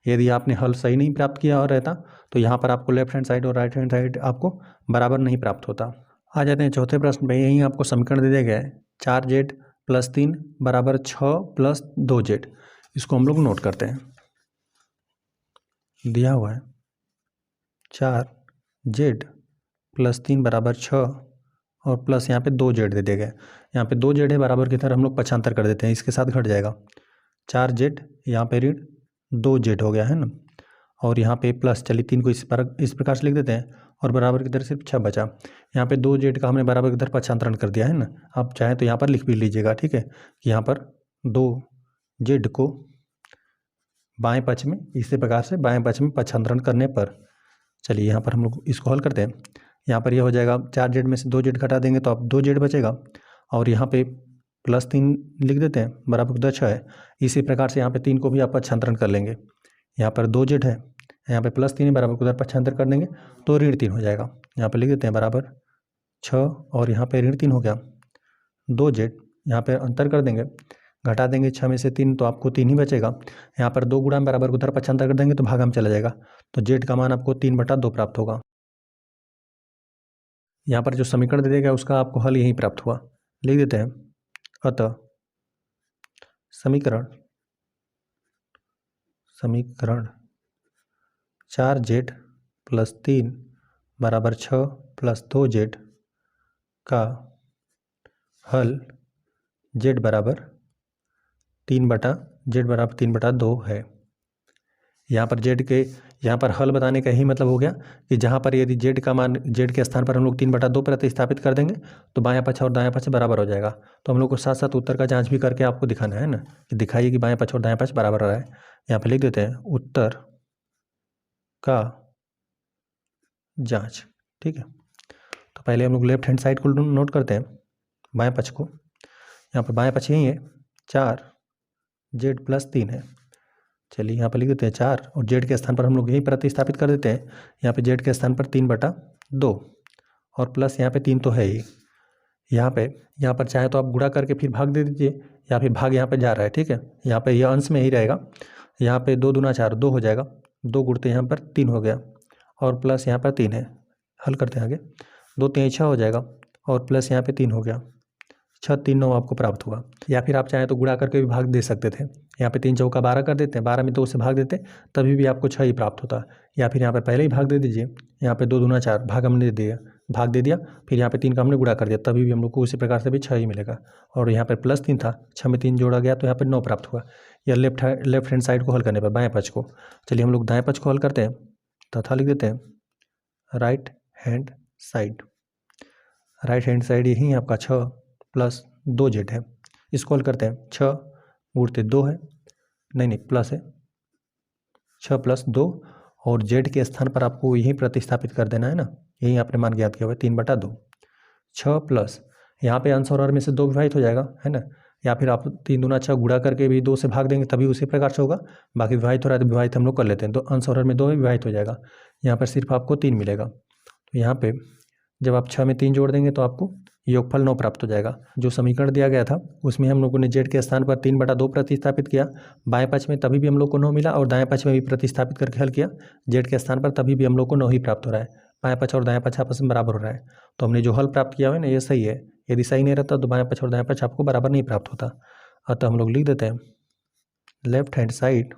यदि आपने हल सही नहीं प्राप्त किया और रहता तो यहाँ पर आपको लेफ्ट हैंड साइड और राइट हैंड साइड आपको बराबर नहीं प्राप्त होता। आ जाते हैं चौथे प्रश्न पे। यहीं आपको समीकरण दे दिया गया है 4z + 3 बराबर 6 + 2z। इसको हम लोग नोट करते हैं। दिया हुआ है 4z + 3 बराबर 6 और प्लस यहाँ पे 2z दे दिया गया। यहाँ पे 2z है, बराबर की तरह हम लोग पक्षांतर कर देते हैं, इसके साथ घट जाएगा, 4z यहाँ पे ऋण 2z हो गया है ना, और यहाँ पे प्लस, चलिए 3 को इस प्रकार से लिख देते हैं, और बराबर की तरह सिर्फ 6 बचा। यहाँ पे 2z का हमने बराबर की तरह पक्षांतरण कर दिया है ना। आप चाहें तो यहाँ पर लिख भी लीजिएगा, ठीक है, कि यहाँ पर 2z को बाएं पक्ष में इसी प्रकार से बाएं पक्ष में पक्षांतरण करने पर, चलिए यहाँ पर हम लोग इसको हल करते हैं। यहाँ पर यह हो जाएगा 4z में से 2z घटा देंगे तो अब 2z बचेगा, और यहाँ पे +3 लिख देते हैं, बराबर 6 है। इसी प्रकार से यहाँ पे 3 को भी आप पक्षांतरण कर लेंगे। यहाँ पर 2z है, यहाँ पे +3 है, बराबर को उधर पक्षांतर कर देंगे तो ऋण 3 हो जाएगा। यहाँ पे लिख देते हैं बराबर 6 और यहाँ पे ऋण 3 हो गया। 2z यहाँ पे अंतर कर देंगे, घटा देंगे 6 में से 3 तो आपको 3 ही बचेगा। यहाँ पर 2 गुणा में बराबर को उधर पक्षांतर कर देंगे तो भागा में चला जाएगा, तो z का मान आपको 3/2 प्राप्त होगा। यहाँ पर जो समीकरण दे दिया गया उसका आपको हल यही प्राप्त हुआ। लिख देते हैं अतः समीकरण 4z + 3 बराबर 6 + 2z का हल z बराबर 3/2 है। यहाँ पर यहाँ पर हल बताने का यही मतलब हो गया कि जहाँ पर यदि z का मान, z के स्थान पर हम लोग 3/2 प्रतिस्थापित कर देंगे तो बायां पक्ष और दायां पक्ष बराबर हो जाएगा। तो हम लोग को साथ साथ उत्तर का जांच भी करके आपको दिखाना है ना, कि दिखाइए कि बायां पक्ष और दायां पक्ष बराबर आ रहा है। यहाँ पर लिख देते हैं उत्तर का जांच, ठीक है। तो पहले हम लोग लेफ्ट हैंड साइड को नोट करते हैं, बाएं पक्ष को। यहाँ पर बाएं पक्ष यही है, 4z + 3 है। चलिए यहाँ पर लिख देते हैं 4 और z के स्थान पर हम लोग यही प्रतिस्थापित कर देते हैं। यहाँ पे z के स्थान पर 3/2 और प्लस यहाँ पे 3 तो है ही। यहाँ पर चाहे तो आप गुणा करके फिर भाग दे दीजिए, या फिर भाग यहाँ पे जा रहा है, ठीक है। यहाँ पे यह अंश में ही रहेगा। यहाँ पे 2 दूना 4, 2 हो जाएगा, 2 गुणते यहाँ पर 3 हो गया, और प्लस यहाँ पर 3 है। हल करते हैं आगे, 2 3 6 हो जाएगा, और प्लस यहाँ पे 3 हो गया, 6 3 9 आपको प्राप्त हुआ। या फिर आप चाहें तो गुणा करके भी भाग दे सकते थे। यहाँ पे 3 चौका 12 कर देते हैं, 12 में 2 से भाग देते तभी भी आपको 6 ही प्राप्त होता। या फिर यहाँ पे पहले ही भाग दे दीजिए, यहाँ पे 2 दूना 4 भाग हमने दे दिया, फिर यहाँ पे 3 का हमने गुणा कर दिया, तभी भी हम लोग को उसी प्रकार से भी 6 ही मिलेगा। और यहाँ पे +3 था, 6 में 3 जोड़ा गया तो यहाँ पे 9 प्राप्त हुआ। या लेफ्ट हैंड साइड को हल करने पर बाएं पक्ष को, चलिए हम लोग दाएं पक्ष को हल करते हैं तथा लिख देते हैं right hand side. Right hand side यही आपका 6 + 2z है। इसको हल करते हैं, 6 गुणते 2 है, नहीं प्लस है, 6 + 2 और z के स्थान पर आपको यही प्रतिस्थापित कर देना है ना, यही आपने मान ज्ञात किया हुआ है 3/2। 6 प्लस यहाँ पे अंश और हर में से 2 विभाजित हो जाएगा, है ना। या फिर आप 3 दूना 6 गुणा करके भी 2 से भाग देंगे तभी उसी प्रकार से होगा। बाकी विभाजित हो रहा है तो विभाजित हम लोग कर लेते हैं, तो अंश और हर में 2 विभाजित हो जाएगा। यहाँ पर सिर्फ आपको 3 मिलेगा। तो यहाँ पे जब आप 6 में 3 जोड़ देंगे तो आपको योगफल 9 प्राप्त हो जाएगा। जो समीकरण दिया गया था उसमें हम लोगों ने z के स्थान पर 3/2 प्रतिस्थापित किया, बाएं पक्ष में तभी भी हम लोग को 9 मिला, और दाएं पक्ष में भी प्रतिस्थापित करके हल किया z के स्थान पर, तभी भी हम लोग को 9 ही प्राप्त हो रहा है। बाएं पक्ष और दाएं पक्ष आपस में बराबर हो रहा है, तो हमने जो हल प्राप्त किया है ना ये सही है। यदि सही नहीं रहता तो बाएं पक्ष और दाएं पक्ष आपको बराबर नहीं प्राप्त होता। अतः हम लोग लिख देते हैं लेफ्ट हैंड साइड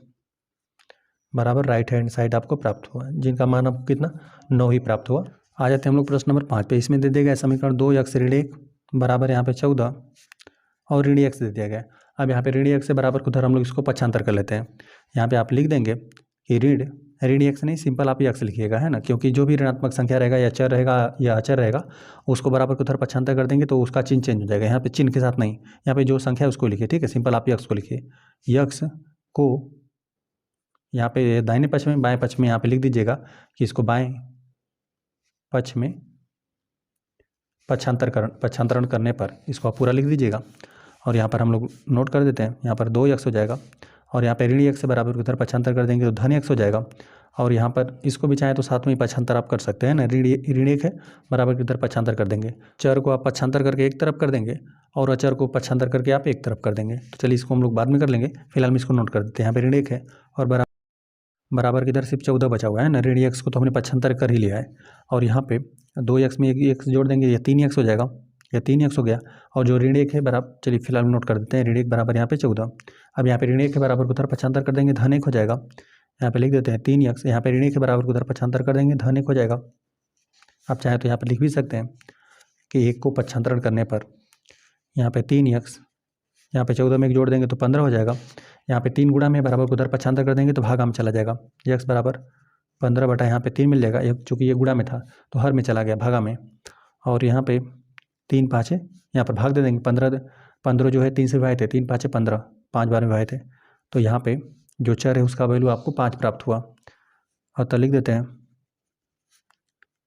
बराबर राइट हैंड साइड आपको प्राप्त हुआ, जिनका मान आपको कितना 9 ही प्राप्त हुआ। आ जाते हैं हम लोग प्रश्न नंबर 5 पे। इसमें दे दिया गया समीकरण 2x ऋण 1 बराबर यहाँ पे 14 और ऋण x दे दिया गया। अब यहाँ पे ऋण x से बराबर को उधर हम लोग इसको पक्षांतर कर लेते हैं। यहाँ पे आप लिख देंगे कि ऋण x नहीं, सिंपल आप x लिखिएगा, है ना, क्योंकि जो भी ऋणात्मक संख्या रहेगा या चर रहेगा या अचर रहेगा उसको बराबर को उधर पक्षांतर कर देंगे तो उसका चिन्ह चेंज हो जाएगा। यहाँ पे चिन्ह के साथ नहीं, यहाँ पे जो संख्या है उसको लिखिए, ठीक है, सिंपल आप x को लिखिए। x को यहाँ पे दाहिने पक्ष में बाएं पक्ष में यहाँ पे लिख दीजिएगा कि इसको बाएं पक्ष में पक्षांतरण करने पर इसको आप पूरा लिख दीजिएगा। और यहाँ पर हम लोग नोट कर देते हैं, यहाँ पर 2x हो जाएगा, और यहाँ पे ऋण x से बराबर उधर पक्षांतर कर देंगे तो धन x हो जाएगा। और यहाँ पर इसको भी चाहें तो साथ में ही पक्षांतर आप कर सकते हैं ना, ऋण 1 है बराबर के उधर पक्षांतर कर देंगे। चर को आप पक्षांतर करके एक तरफ कर देंगे और अचर को पक्षांतर करके आप एक तरफ कर देंगे। तो चलिए इसको हम लोग बाद में कर लेंगे, फिलहाल हम इसको नोट कर देते हैं। यहाँ पे ऋण 1 है और बराबर की इधर सिर्फ 14 बचा हुआ है ना, ऋण x को तो हमने पक्षांतर कर ही लिया है। और यहाँ पे 2x में एक x जोड़ देंगे, ये 3x हो जाएगा, या 3x हो गया। और जो ऋण 1 है बराबर, चलिए फिलहाल नोट कर देते हैं, ऋण 1 बराबर यहाँ पे 14। अब यहाँ पे ऋण 1 के बराबर को उधर पक्षांतर कर देंगे, धन 1 हो जाएगा। यहाँ पे लिख देते हैं 3x, यहाँ पे ऋण 1 के बराबर को उधर पक्षांतर कर देंगे, धन 1 हो जाएगा। आप चाहें तो यहाँ पर लिख भी सकते हैं कि 1 को पक्षांतरण करने पर यहाँ पे 3x, यहाँ पे 14 में 1 जोड़ देंगे तो 15 हो जाएगा। यहाँ पे 3 गुणा में बराबर को उधर पक्षांतर कर देंगे तो भागा में चला जाएगा, x बराबर 15 बटा यहाँ पे 3 मिल जाएगा, चूँकि ये गुणा में था तो हर में चला गया भागा में। और यहाँ पे 3 5 है, यहाँ पर भाग दे देंगे, 15 जो है 3 से विभाजित है, 3 5 15, 5 बार विभाजित है, तो यहाँ पे जो चर है उसका वैल्यू आपको 5 प्राप्त हुआ। अतः लिख देते हैं,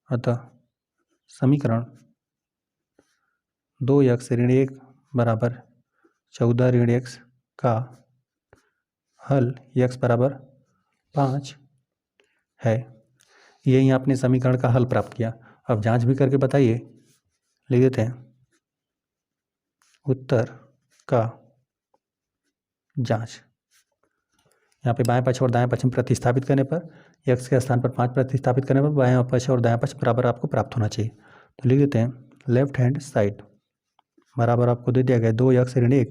अतः समीकरण 2x ऋण 1 बराबर 14 ऋण x का हल x बराबर 5 है। यही आपने समीकरण का हल प्राप्त किया। अब जांच भी करके बताइए, लिख देते हैं उत्तर का जांच। यहाँ पे बाएं पक्ष और दाएं पक्ष में प्रतिस्थापित करने पर x के स्थान पर 5 प्रतिस्थापित करने पर बाएं पक्ष और दाएं पक्ष बराबर आपको प्राप्त होना चाहिए। तो लिख देते हैं लेफ्ट हैंड साइड बराबर आपको दे दिया गया 2x ऋण 1,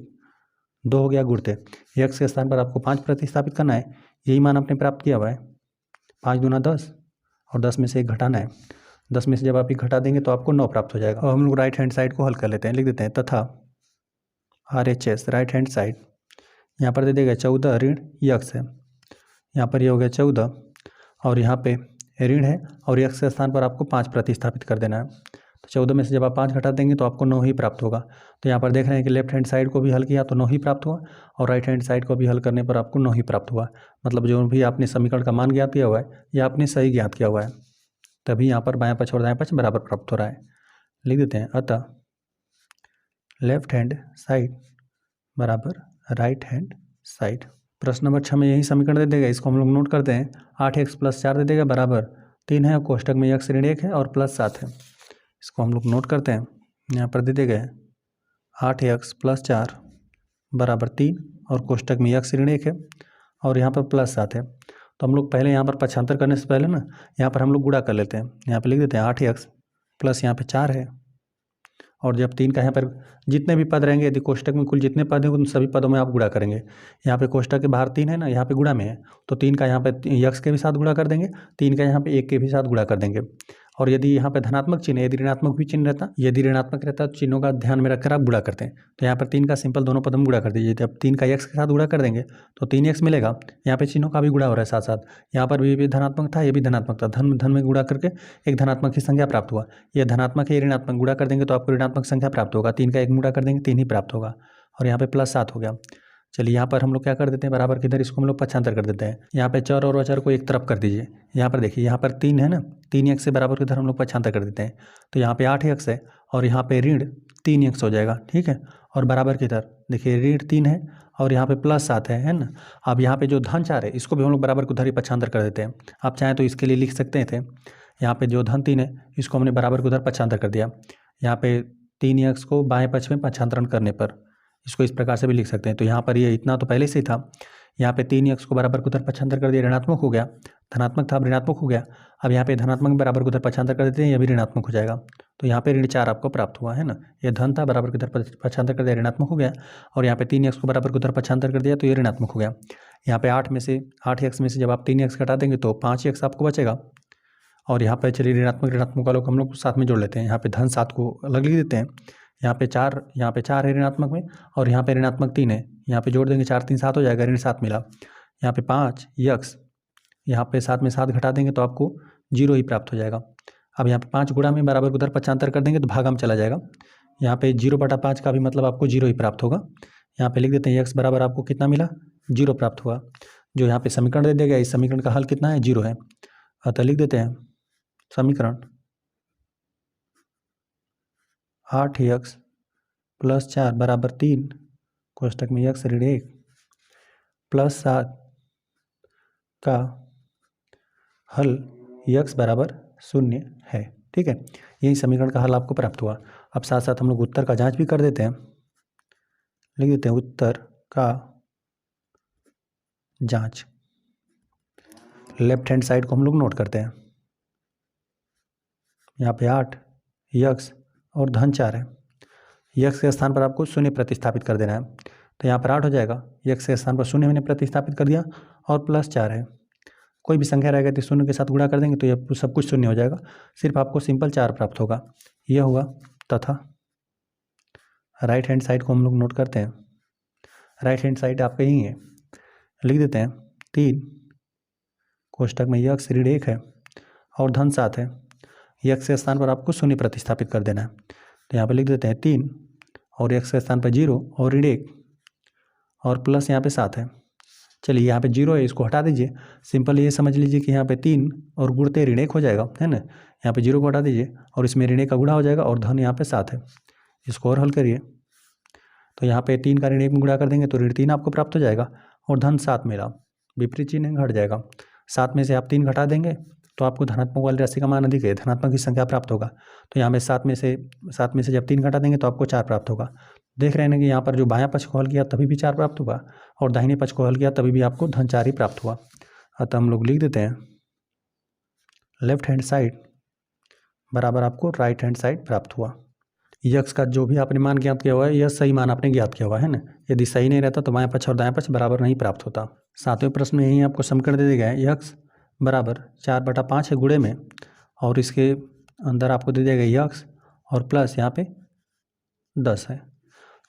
2 हो गया गुणते, x के स्थान पर आपको 5 प्रतिस्थापित करना है, यही मान आपने प्राप्त किया हुआ है। 5 दूना 10 और 10 में से 1 घटाना है, 10 में से जब आप 1 घटा देंगे तो आपको 9 प्राप्त हो जाएगा। और हम लोग राइट हैंड साइड को हल कर लेते हैं, लिख देते हैं तथा RHS राइट हैंड साइड यहाँ पर दे देगा 14 ऋण x है, यहाँ पर ये हो गया 14 और यहाँ पे ऋण है और x के स्थान पर आपको 5 प्रतिस्थापित कर देना है। तो 14 में से जब आप 5 घटा देंगे तो आपको 9 ही प्राप्त होगा। तो यहाँ पर देख रहे हैं कि लेफ्ट हैंड साइड को भी हल किया तो 9 ही प्राप्त हुआ और राइट हैंड साइड को भी हल करने पर आपको 9 ही प्राप्त हुआ। मतलब जो भी आपने समीकरण का मान ज्ञात किया हुआ है या आपने सही ज्ञात किया हुआ है, तभी यहाँ पर बायां पक्ष और दाएं पक्ष बराबर प्राप्त हो रहा है। लिख देते हैं अतः लेफ्ट हैंड साइड बराबर राइट हैंड साइड। प्रश्न नंबर 6 में यही समीकरण दे देगा, इसको हम लोग नोट करते हैं। 8x + 4 दे देगा बराबर 3 है, कोष्टक में x ऋण 1 है और +7 है, इसको हम लोग नोट करते हैं। यहाँ पर दे देगा 8x + 4 बराबर 3 और कोष्टक में x ऋण 1 है और यहाँ पर +7 है। तो हम लोग पहले यहाँ पर पक्षांतर करने से पहले ना यहाँ पर हम लोग गुणा कर लेते हैं। यहाँ पर लिख देते हैं 8x प्लस यहाँ पे 4 है और जब 3 का यहाँ पर जितने भी पद रहेंगे, यदि कोष्टक में कुल जितने पद हैं उन सभी पदों में आप गुणा करेंगे। यहाँ पे कोष्टक के बाहर 3 है ना, यहाँ पे गुणा में है, तो 3 का यहाँ पे यक्स के भी साथ गुणा कर देंगे, 3 का यहाँ पे 1 के भी साथ गुणा कर देंगे। और यदि यहाँ पे धनात्मक चिन्ह है, यदि ऋणात्मक भी चिन्ह रहता, यदि ऋणात्मक रहता तो चिन्हों का ध्यान में रखकर आप गुणा करते हैं। तो यहाँ पर 3 का सिंपल दोनों पद में गुणा कर दीजिए। जब 3 का x के साथ गुणा कर देंगे तो 3x मिलेगा। यहाँ पे चिन्हों का भी गुणा हो रहा है साथ साथ, यहाँ पर भी धनात्मक था, ये भी धनात्मक था, धन धन में गुणा करके एक धनात्मक की संख्या प्राप्त हुआ। ये धनात्मक है, ऋणात्मक गुणा कर देंगे तो आपको ऋणात्मक संख्या प्राप्त होगा। 3 का 1 गुणा कर देंगे 3 ही प्राप्त होगा, और यहाँ पे +7 हो गया। चलिए यहाँ पर हम लोग क्या कर देते हैं, बराबर के इधर इसको हम लोग पक्षांतर कर देते हैं। यहाँ पे चर और अचर को एक तरफ कर दीजिए। यहाँ पर देखिए, यहाँ पर 3 है ना, 3x से बराबर के इधर हम लोग पक्षांतर कर देते हैं, तो यहाँ पे 8x है और यहाँ पे ऋण 3x हो जाएगा, ठीक है। और बराबर के इधर देखिए ऋण 3 है और यहाँ पे +7 है ना। अब यहाँ पे जो धन 4 है इसको भी हम लोग बराबर के उधर ही पक्षांतर कर देते हैं। आप चाहें तो इसके लिए लिख सकते थे, यहाँ पे जो धन 3 है इसको हमने बराबर के उधर पक्षांतर कर दिया। यहाँ पे 3x को बाएँ पक्ष में पक्षांतरण करने पर इसको इस प्रकार से भी लिख सकते हैं। तो यहाँ पर ये इतना तो पहले से ही था, यहाँ पे 3x को बराबर को उधर पक्षांतर कर दिया, ऋणात्मक हो गया, धनात्मक था अब ऋणात्मक हो गया। अब यहाँ पे धनात्मक बराबर को उधर पक्षांतर कर देते हैं, यह भी ऋणात्मक हो जाएगा। तो यहाँ पे ऋण 4 आपको प्राप्त हुआ है ना, ये धन था बराबर को उधर पक्षांतर कर दिया, ऋणात्मक हो गया। और यहाँ पे 3x को बराबर को उधर पक्षांतर कर दिया तो ये ऋणात्मक हो गया। यहाँ पे 8x में से जब आप 3x घटा देंगे तो 5x आपको बचेगा। और यहाँ पे चलिए ऋणात्मक वालों को हम लोग साथ में जोड़ लेते हैं। यहाँ पे धन 7 को अलग लिख देते हैं, यहाँ पे 4 है ऋणात्मक में, और यहाँ पे ऋणात्मक 3 है, यहाँ पे जोड़ देंगे 4 3 7 हो जाएगा, ऋण 7 मिला। यहाँ पे 5x, यहाँ पे 7 में 7 घटा देंगे तो आपको 0 ही प्राप्त हो जाएगा। अब यहाँ पे 5 गुणा में बराबर उधर पक्षांतर कर देंगे तो भागा में चला जाएगा। यहाँ पे 0/5 का भी मतलब आपको 0 ही प्राप्त होगा। यहाँ पे लिख देते हैं x बराबर आपको कितना मिला, 0 प्राप्त हुआ। जो यहाँ पे समीकरण दे दिया गया, इस समीकरण का हल कितना है, 0 है। अतः लिख देते हैं समीकरण 8x + 4 = 3 कोष्टक में x ऋण 1 +7 का हल x बराबर 0 है, ठीक है। यही समीकरण का हल आपको प्राप्त हुआ। अब साथ साथ हम लोग उत्तर का जांच भी कर देते हैं, लिख देते हैं उत्तर का जांच। लेफ्ट हैंड साइड को हम लोग नोट करते हैं। यहाँ पे 8x और धन 4 है, x के स्थान पर आपको 0 प्रतिस्थापित कर देना है, तो यहाँ पर 8 हो जाएगा, x के स्थान पर 0 मैंने प्रतिस्थापित कर दिया, और +4 है। कोई भी संख्या रहेगा तो 0 के साथ गुणा कर देंगे तो यह सब कुछ 0 हो जाएगा, सिर्फ आपको सिंपल 4 प्राप्त होगा। यह हुआ। तथा राइट हैंड साइड को हम लोग नोट करते हैं। राइट हैंड साइड आपका यही है, लिख देते हैं 3 कोष्टक में x ऋण 1 है और धन 7 है, x के स्थान पर आपको 0 प्रतिस्थापित कर देना है, तो यहाँ पे लिख देते हैं 3 और x के स्थान पर 0 और ऋण 1 और प्लस यहाँ पे 7 है। चलिए यहाँ पे 0 है, इसको हटा दीजिए। सिंपल ये समझ लीजिए कि यहाँ पे 3 और गुणते ऋण 1 हो जाएगा, है ना। यहाँ पे 0 को हटा दीजिए और इसमें ऋण 1 का गुणा हो जाएगा और धन यहाँ पे 7 है। इसको और हल करिए तो यहाँ पे 3 का ऋण 1 में गुणा कर देंगे तो ऋण 3 आपको प्राप्त हो जाएगा और धन 7 मिला, विपरीत चिन्ह घट जाएगा। 7 में से आप 3 घटा देंगे तो आपको धनात्मक वाली राशि का मान अधिक है, धनात्मक की संख्या प्राप्त होगा। तो यहाँ पे 7 में से जब 3 घटा देंगे तो आपको 4 प्राप्त होगा। देख रहे हैं कि यहाँ पर जो बायां पक्ष को हल किया तभी भी 4 प्राप्त हुआ और दाहिने पक्ष को हल किया तभी भी आपको धन 4 ही प्राप्त हुआ। अतः हम लोग लिख देते हैं लेफ्ट हैंड साइड बराबर आपको राइट हैंड साइड प्राप्त हुआ। यक्स का जो भी आपने मान ज्ञात किया हुआ है यह सही मान आपने ज्ञात किया हुआ है ना। यदि सही नहीं रहता तो बायां पक्ष और दायां पक्ष बराबर नहीं प्राप्त होता। 7वें प्रश्न में यही आपको समीकरण दे दिया गया है, यक्स बराबर 4/5 है गुणे में, और इसके अंदर आपको दे दिया गया यक्स और प्लस यहाँ पे 10 है।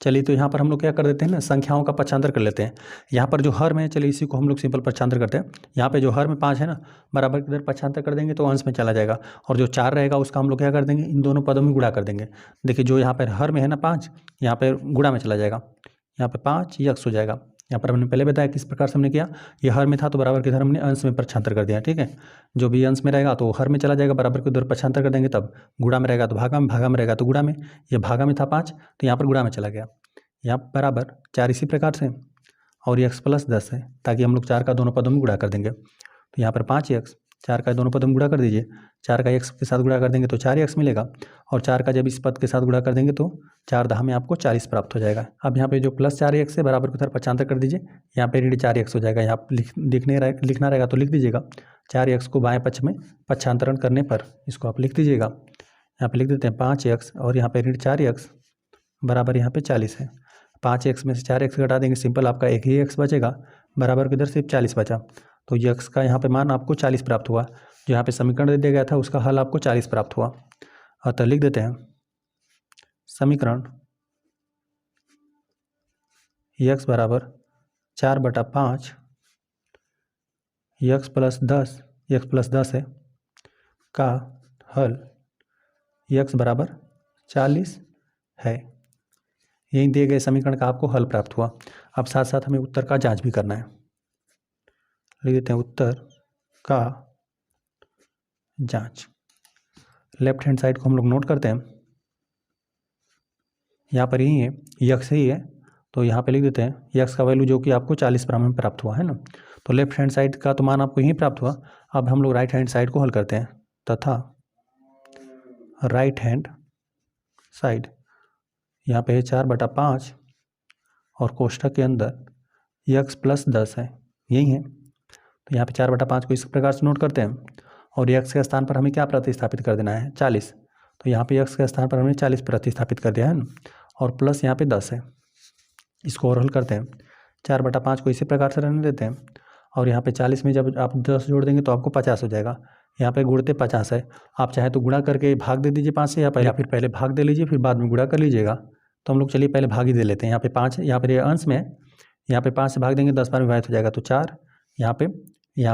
चलिए तो यहाँ पर हम लोग क्या कर देते हैं ना, संख्याओं का पक्षांतर कर लेते हैं। यहाँ पर जो हर में है, चलिए इसी को हम लोग सिंपल पक्षांतर करते हैं। यहाँ पे जो हर में 5 है ना, बराबर की इधर पक्षांतर कर देंगे तो अंश में चला जाएगा, और जो 4 रहेगा उसका हम लोग क्या कर देंगे, इन दोनों पदों में गुणा कर देंगे। देखिए जो यहाँ पर हर में है ना 5, यहाँ पर गुणा में चला जाएगा, यहाँ पर 5 यक्स हो जाएगा। यहाँ पर हमने पहले बताया किस प्रकार से हमने किया, ये हर में था तो बराबर के इधर हमने अंश में पक्षांतर कर दिया, ठीक है। जो भी अंश में रहेगा तो हर में चला जाएगा, बराबर के उधर पक्षांतर कर देंगे, तब गुणा में रहेगा तो भागा में रहेगा तो गुणा में। ये भागा में था 5 तो यहाँ पर गुणा में चला गया, यहाँ बराबर 4 इसी प्रकार से, और x + 10 है, ताकि हम लोग 4 का दोनों पदों में गुणा कर देंगे। तो यहाँ पर 5x, 4 का दोनों पदों में गुणा कर दीजिए, 4 का x के साथ गुणा कर देंगे तो 4x मिलेगा, और 4 का जब इस पद के साथ गुणा कर देंगे तो 4 दहा में आपको 40 प्राप्त हो जाएगा। अब यहाँ पे जो +4x है बराबर के उधर पक्षांतर कर दीजिए, यहाँ पे ऋण 4x हो जाएगा। यहाँ लिखना रहेगा तो लिख दीजिएगा, 4x को बाएं पक्ष में पक्षांतरण करने पर इसको आप लिख दीजिएगा, यहाँ पे लिख देते हैं 5x और यहाँ पे ऋण 4x बराबर यहाँ पे 40 है। 5x में से 4x घटा देंगे, सिंपल आपका एक ही x बचेगा, बराबर किधर सिर्फ 40 बचा। तो ये x का यहाँ पे मान आपको 40 प्राप्त हुआ। जो यहाँ पे समीकरण दे दिया गया था उसका हल आपको 40 प्राप्त हुआ। अतः लिख देते हैं समीकरण x बराबर 4/5 x प्लस 10 है का हल x बराबर 40 है। यही दिए गए समीकरण का आपको हल प्राप्त हुआ। अब साथ साथ हमें उत्तर का जांच भी करना है। लिख देते हैं उत्तर का जांच। लेफ्ट हैंड साइड को हम लोग नोट करते हैं, यहाँ पर यही है, x ही है, तो यहाँ पे लिख देते हैं x का वैल्यू जो कि आपको 40 में प्राप्त हुआ है ना। तो लेफ्ट हैंड साइड का तो मान आपको यही प्राप्त हुआ। अब हम लोग राइट हैंड साइड को हल करते हैं, तथा राइट हैंड साइड यहाँ पे है 4/5 और कोष्ठक के अंदर x प्लस 10 है, यही है। तो यहाँ पे 4/5 को इस प्रकार से नोट करते हैं और x के स्थान पर हमें क्या प्रतिस्थापित कर देना है, 40। तो यहाँ पे x के स्थान पर हमने 40 प्रतिस्थापित कर दिया है ना, और प्लस यहाँ पे 10 है। इसको और हल करते हैं, 4/5 को इसी प्रकार से रहने देते हैं और यहाँ पे 40 में जब आप 10 जोड़ देंगे तो आपको 50 हो जाएगा। यहाँ पे गुणते 50 है, आप चाहे तो गुणा करके भाग दे दीजिए 5 से, या फिर पहले भाग दे लीजिए फिर बाद में गुणा कर लीजिएगा। तो हम लोग चलिए पहले भाग ही दे लेते हैं। यहाँ पे 5 है, यहाँ पर ये अंश में है, यहाँ पे 5 से भाग देंगे 10 बार विभाजित हो जाएगा, तो 4, यहाँ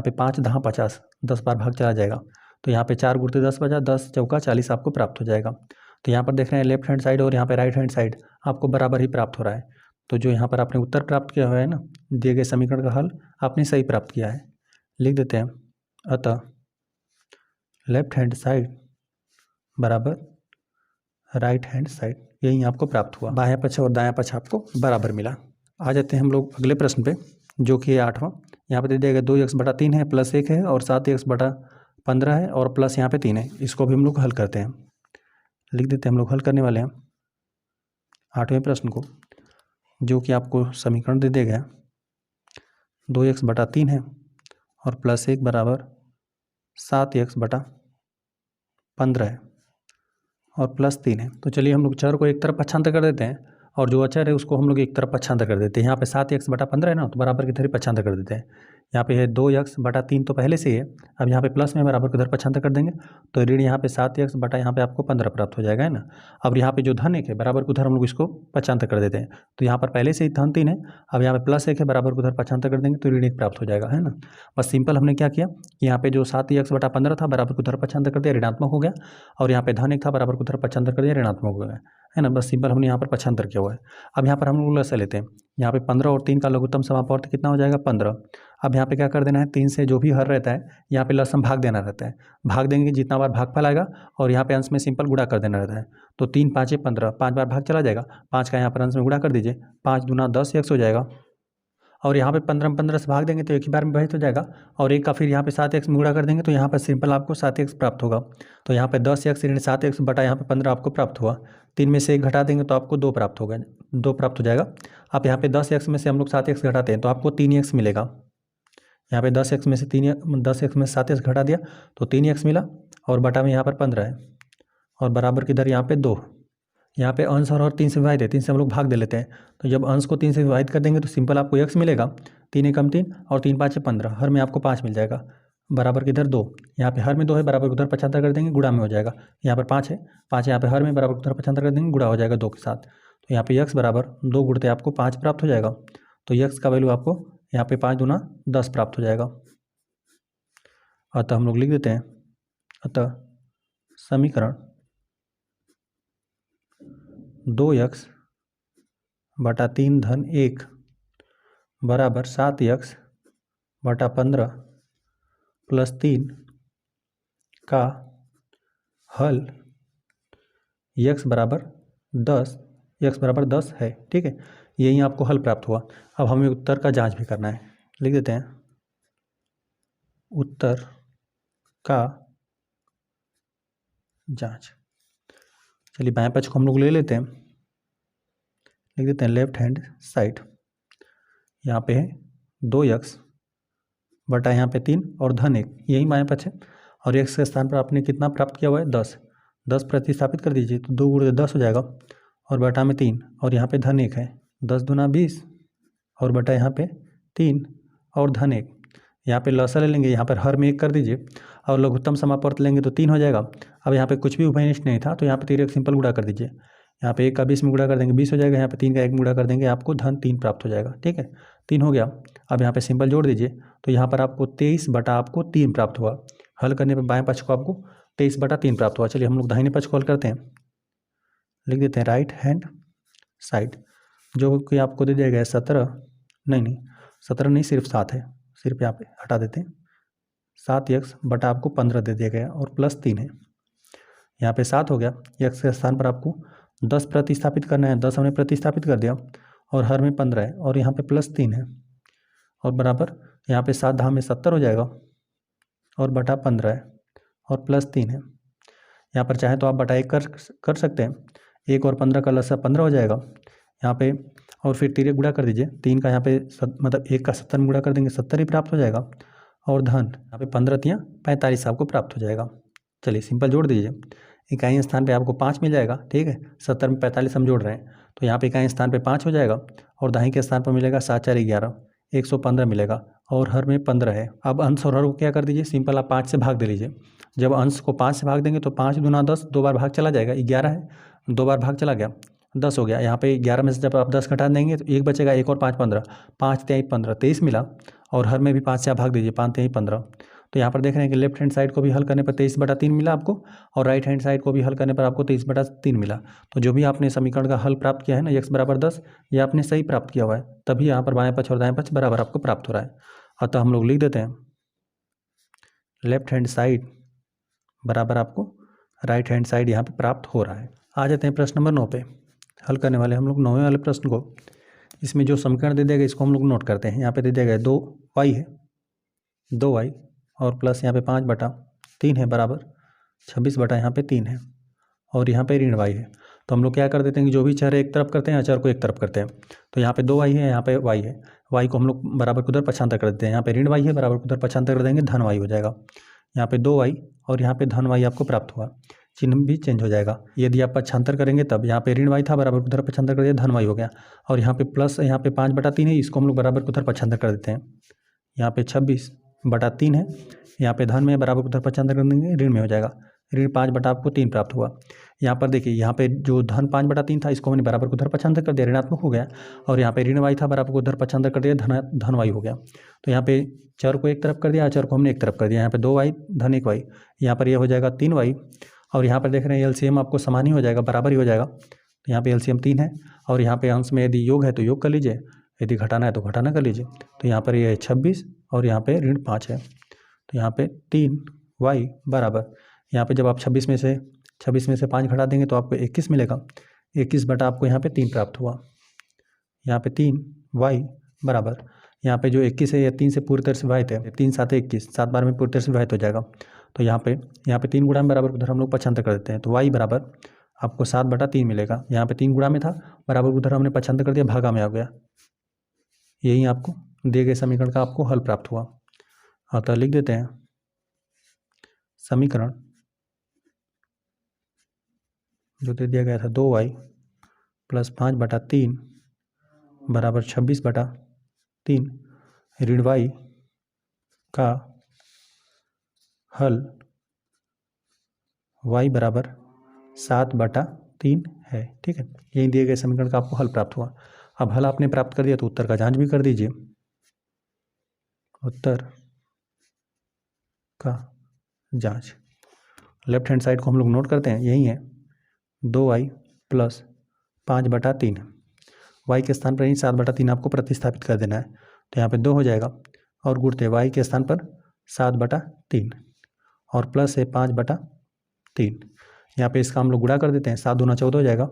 पे 5 10 50, 10 बार भाग चला जाएगा। तो यहाँ पे 4 गुणते 10 बचा, 10 चौका 40 आपको प्राप्त हो जाएगा। तो यहाँ पर देख रहे हैं लेफ्ट हैंड साइड और यहाँ पे राइट हैंड साइड आपको बराबर ही प्राप्त हो रहा है। तो जो यहाँ पर आपने उत्तर प्राप्त किया हुआ है ना, दिए गए समीकरण का हल आपने सही प्राप्त किया है। लिख देते हैं अतः लेफ्ट हैंड साइड बराबर राइट हैंड साइड, यही आपको प्राप्त हुआ। बायां पक्ष और दायां पक्ष आपको बराबर मिला। आ जाते हैं हम लोग अगले प्रश्न पे, जो कि 8वां। यहाँ पे दे दिया गया 2x/3 है, प्लस 1 है और 7x/15 है और प्लस यहाँ पे 3 है। इसको भी हम लोग हल करते हैं। लिख देते हैं हम लोग हल करने वाले हैं 8वें प्रश्न को, जो कि आपको समीकरण दे दिया गया 2x/3 है और प्लस 1 बराबर 7x/15 है और प्लस 3 है। तो चलिए हम लोग चर को एक तरफ पक्षांतर कर देते हैं और जो अचर है उसको हम लोग एक तरफ पक्षांतर कर देते हैं। यहाँ पे 7x/15 है ना, तो बराबर की तरफ पक्षांतर कर देते हैं। यहाँ पे है 2x/3 तो पहले से ही है, अब यहाँ पे प्लस में बराबर की तरफ पक्षांतर कर देंगे तो ऋण यहाँ पे 7x बटा यहाँ पे आपको 15 प्राप्त हो जाएगा, है ना। अब यहाँ पे जो धन 1 है बराबर को उधर हम लोग इसको पक्षांतर कर देते हैं। तो यहाँ पर पहले से ही धन 3 है, अब यहाँ पे प्लस 1 है, बराबर को उधर पक्षांतर कर देंगे तो ऋण 1 प्राप्त हो जाएगा, है ना। बस सिंपल हमने क्या किया, यहाँ पे जो 7x/15 था बराबर को उधर पक्षांतर कर दिया, ऋणात्मक हो गया, और यहाँ पे धन 1 था बराबर को उधर पक्षांतर कर दिया, ऋणात्मक हो गया, है ना। बस सिंपल हमने यहाँ पर पक्षांतर किया हुआ है। अब यहाँ पर हम लोग लसा लेते हैं, यहाँ पे 15 और 3 का लघुत्तम समापवर्त कितना हो जाएगा, 15। अब यहाँ पे क्या कर देना है, 3 से जो भी हर रहता है यहाँ पे लसम भाग देना रहता है, भाग देंगे जितना बार भागफल आएगा और यहाँ पे अंश में सिंपल गुणा कर देना रहता है। तो 3 5 15, 5 बार भाग चला जाएगा, 5 का यहाँ पर अंश में गुणा कर दीजिए, 5 दूना 10 x हो जाएगा, और यहाँ पे 15 में 15 से भाग देंगे तो एक ही बार में विभाजित हो जाएगा, और एक का फिर यहाँ पे 7x में गुणा कर देंगे तो यहाँ पर सिंपल आपको 7x प्राप्त होगा। तो यहाँ पे 10x ऋण 7x बटा यहाँ पे 15 आपको प्राप्त हुआ। 3 में से 1 घटा देंगे तो आपको 2 प्राप्त होगा, 2 प्राप्त हो जाएगा। अब यहाँ पे 10x में से हम लोग 7x घटाते हैं तो आपको 3x मिलेगा। यहाँ पे 10x में से 10x में 7x घटा दिया तो 3x मिला, और बटा में यहाँ पर 15 है, और बराबर किधर यहाँ पे 2। यहाँ पे अंश और 3 से विभाजित है, 3 से हम लोग भाग दे लेते हैं। तो जब अंश को 3 से विभाजित कर देंगे तो सिंपल आपको x मिलेगा, 3 एकम 3 और 3 5 15, हर में आपको 5 मिल जाएगा, बराबर किधर 2। यहाँ पे हर में 2 है, बराबर उधर पक्षांतर कर देंगे, गुणा में हो जाएगा। यहाँ पर 5 है, 5 यहाँ पे हर में, बराबर उधर पक्षांतर कर देंगे, गुणा हो जाएगा 2 के साथ। तो यहाँ पे x बराबर 2 गुणते आपको 5 प्राप्त हो जाएगा। तो x का वैल्यू आपको यहाँ पे 5 दूना 10 प्राप्त हो जाएगा। अतः हम लोग लिख देते हैं, अतः समीकरण 2x/3 धन 1 बराबर 7x/15 प्लस 3 का हल x बराबर 10 है, ठीक है। यही आपको हल प्राप्त हुआ। अब हमें उत्तर का जांच भी करना है। लिख देते हैं उत्तर का जांच। चलिए बाएं पक्ष को हम लोग ले लेते हैं, लिख देते हैं लेफ्ट हैंड साइड। यहाँ पे है 2x बटा यहाँ पे 3 और धन 1, यही बाएं पक्ष है, और x के स्थान पर आपने कितना प्राप्त किया हुआ है, 10। 10 प्रतिस्थापित कर दीजिए तो 2 गुणे 10 हो जाएगा और बटा में 3 और यहाँ पे धन 1 है। 10 दूना 20 और बटा यहाँ पे 3 और धन 1। यहाँ पे लसा ले लेंगे, यहाँ पर हर में 1 कर दीजिए और लघुत्तम समापवर्त लेंगे तो 3 हो जाएगा। अब यहाँ पे कुछ भी उभयनिष्ठ नहीं था तो यहाँ पे 3 एक सिंपल गुणा कर दीजिए। यहाँ पे 1 का 20 में गुणा कर देंगे 20 हो जाएगा, यहाँ पे 3 का 1 में गुणा कर देंगे आपको धन 3 प्राप्त हो जाएगा। ठीक है, 3 हो गया। अब यहाँ पे सिंपल जोड़ दीजिए तो यहाँ पर आपको 23 बटा आपको 3 प्राप्त हुआ। हल करने पर बाएं पक्ष को आपको 23 बटा 3 प्राप्त हुआ। चलिए हम लोग दाहिने पक्ष को हल करते हैं। लिख देते हैं राइट हैंड साइड, जो कि आपको दे दिया गया 17 नहीं सिर्फ 7 है, सिर्फ यहाँ पे हटा देते हैं। 7x बटा आपको 15 दे दिया गया और प्लस 3 है। यहाँ पे 7 हो गया, x के स्थान पर आपको 10 प्रतिस्थापित करना है। 10 हमने प्रतिस्थापित कर दिया और हर में 15 है और यहाँ पे प्लस 3 है और बराबर यहाँ पे 7 धाम में 70 हो जाएगा और बटा 15 है और प्लस 3 है। यहाँ पर चाहे तो आप बटा 1 कर सकते हैं। 1 और 15 का लसा 15 हो जाएगा यहाँ पे और फिर 3 गुणा कर दीजिए। 3 का यहाँ पे मतलब 1 का 70 में गुणा कर देंगे 70 ही प्राप्त हो जाएगा और धन यहाँ पे 15 तियाँ 45 आपको प्राप्त हो जाएगा। चलिए सिंपल जोड़ दीजिए। इकाई स्थान पे आपको 5 मिल जाएगा। ठीक है, 70 में 45 हम जोड़ रहे हैं तो यहाँ पे इकाई स्थान पे 5 हो जाएगा और दाहिने के स्थान पर मिलेगा 7 4 11 115 मिलेगा और हर में 15 है। अब अंश और हर को क्या कर दीजिए, सिंपल आप 5 से भाग दे लीजिए। जब अंश को 5 से भाग देंगे तो 5 दूना 10, 2 बार भाग चला जाएगा। 11 है, 2 बार भाग चला गया 10 हो गया। यहाँ पे 11 में से जब आप 10 घटा देंगे तो 1 बचेगा, 1 और 5 15, 5 तिहाई 15 23 मिला और हर में भी 5 से आप भाग दीजिए, 5 तिहाई 15। तो यहाँ पर देख रहे हैं कि लेफ्ट हैंड साइड को भी हल करने पर 23 बटा 3 मिला आपको और राइट हैंड साइड को भी हल करने पर आपको 23 बटा 3 मिला। तो जो भी आपने समीकरण का हल प्राप्त किया है ना x बराबर 10, ये आपने सही प्राप्त किया हुआ है, तभी यहाँ पर बाएं पक्ष और दाएं पक्ष बराबर आपको प्राप्त हो रहा है। अतः हम लोग लिख देते हैं लेफ्ट हैंड साइड बराबर आपको राइट हैंड साइड यहाँ पे प्राप्त हो रहा है। आ जाते हैं प्रश्न नंबर 9 पे। हल करने वाले हम लोग 9वें वाले प्रश्न को। इसमें जो समीकरण दे दिया गया इसको हम लोग नोट करते हैं। यहाँ पे दे दिया गया 2y है, 2y और प्लस यहाँ पे 5 बटा 3 है बराबर 26 बटा यहाँ पे 3 है और यहाँ पे ऋण y है। तो हम लोग क्या कर देते हैं कि जो भी चर एक तरफ करते हैं अचर को एक तरफ करते हैं। तो यहाँ पे 2y है, यहाँ पे y है, y को हम लोग बराबर को उधर पक्षांतर कर देते हैं। यहाँ पे ऋण y है, बराबर को उधर पक्षांतर कर देंगे, धन y हो जाएगा। यहाँ पे 2y और यहाँ पे धन y आपको प्राप्त हुआ, चिन्ह भी चेंज हो जाएगा। यदि आप पक्षांतर करेंगे तब यहाँ पे ऋण y था, बराबर को उधर पक्षांतर कर दिया, धन y हो गया और यहाँ पे प्लस यहाँ पे 5 बटा 3 है, इसको हम लोग बराबर को उधर पक्षांतर कर देते हैं। यहाँ पे 26 बटा 3 है, यहाँ पे धन में बराबर को उधर पक्षांतर कर देंगे, ऋण में हो जाएगा। ऋण 5 बटा आपको 3 प्राप्त हुआ। यहाँ पर देखिए यहाँ पे जो धन 5 बटा 3 था इसको हमने बराबर को उधर पक्षांतर कर दिया, ऋणात्मक हो गया और यहाँ पे ऋण y था, बराबर को उधर पक्षांतर कर दिया, धन y हो गया। तो यहाँ पे चर को एक तरफ कर दिया, चर को हमने एक तरफ कर दिया। यहाँ पे 2y धन 1y, यहाँ पर यह हो जाएगा 3y और यहाँ पर देख रहे हैं एलसीएम आपको समान ही हो जाएगा, बराबर ही हो जाएगा। तो यहाँ पे एलसीएम 3 है और यहाँ पे अंश में यदि योग है तो योग कर लीजिए, यदि घटाना है तो घटाना कर लीजिए। तो यहाँ पर यह है 26 और यहाँ पे ऋण 5 है। तो यहाँ पे 3y बराबर यहाँ पे जब आप 26 में से 5 घटा देंगे तो आपको 21 मिलेगा। 21 बटा आपको यहाँ पे 3 प्राप्त हुआ। यहाँ पे 3y बराबर यहाँ पे जो 21 है ये 3 से पूरी तरह से विभाजित है, 3 7 21, 7 बार में पूरी तरह से विभाजित हो जाएगा। तो यहाँ पे 3 गुणा में बराबर उधर हम लोग पक्षांतर कर देते हैं। तो y बराबर आपको 7 बटा 3 मिलेगा। यहाँ पे 3 गुणा में था, बराबर उधर हमने पक्षांतर कर दिया, भागा में आ गया। यही आपको दिए गए समीकरण का आपको हल प्राप्त हुआ। अतः लिख देते हैं समीकरण जो दे दिया गया था 2y प्लस 5 बटा 3 बराबर 26 बटा 3 ऋण y का हल y बराबर 7 बटा 3 है। ठीक है, यही दिए गए समीकरण का आपको हल प्राप्त हुआ। अब हल आपने प्राप्त कर दिया तो उत्तर का जांच भी कर दीजिए। उत्तर का जांच लेफ्ट हैंड साइड को हम लोग नोट करते हैं, यही है 2y प्लस 5 बटा 3। y के स्थान पर ही 7 बटा 3 आपको प्रतिस्थापित कर देना है। तो यहाँ पे 2 हो जाएगा और गुणते y के स्थान पर 7 बटा 3 और प्लस है 5 बटा 3। यहाँ पे इसका हम लोग गुणा कर देते हैं, 7 दूना 14 हो जाएगा,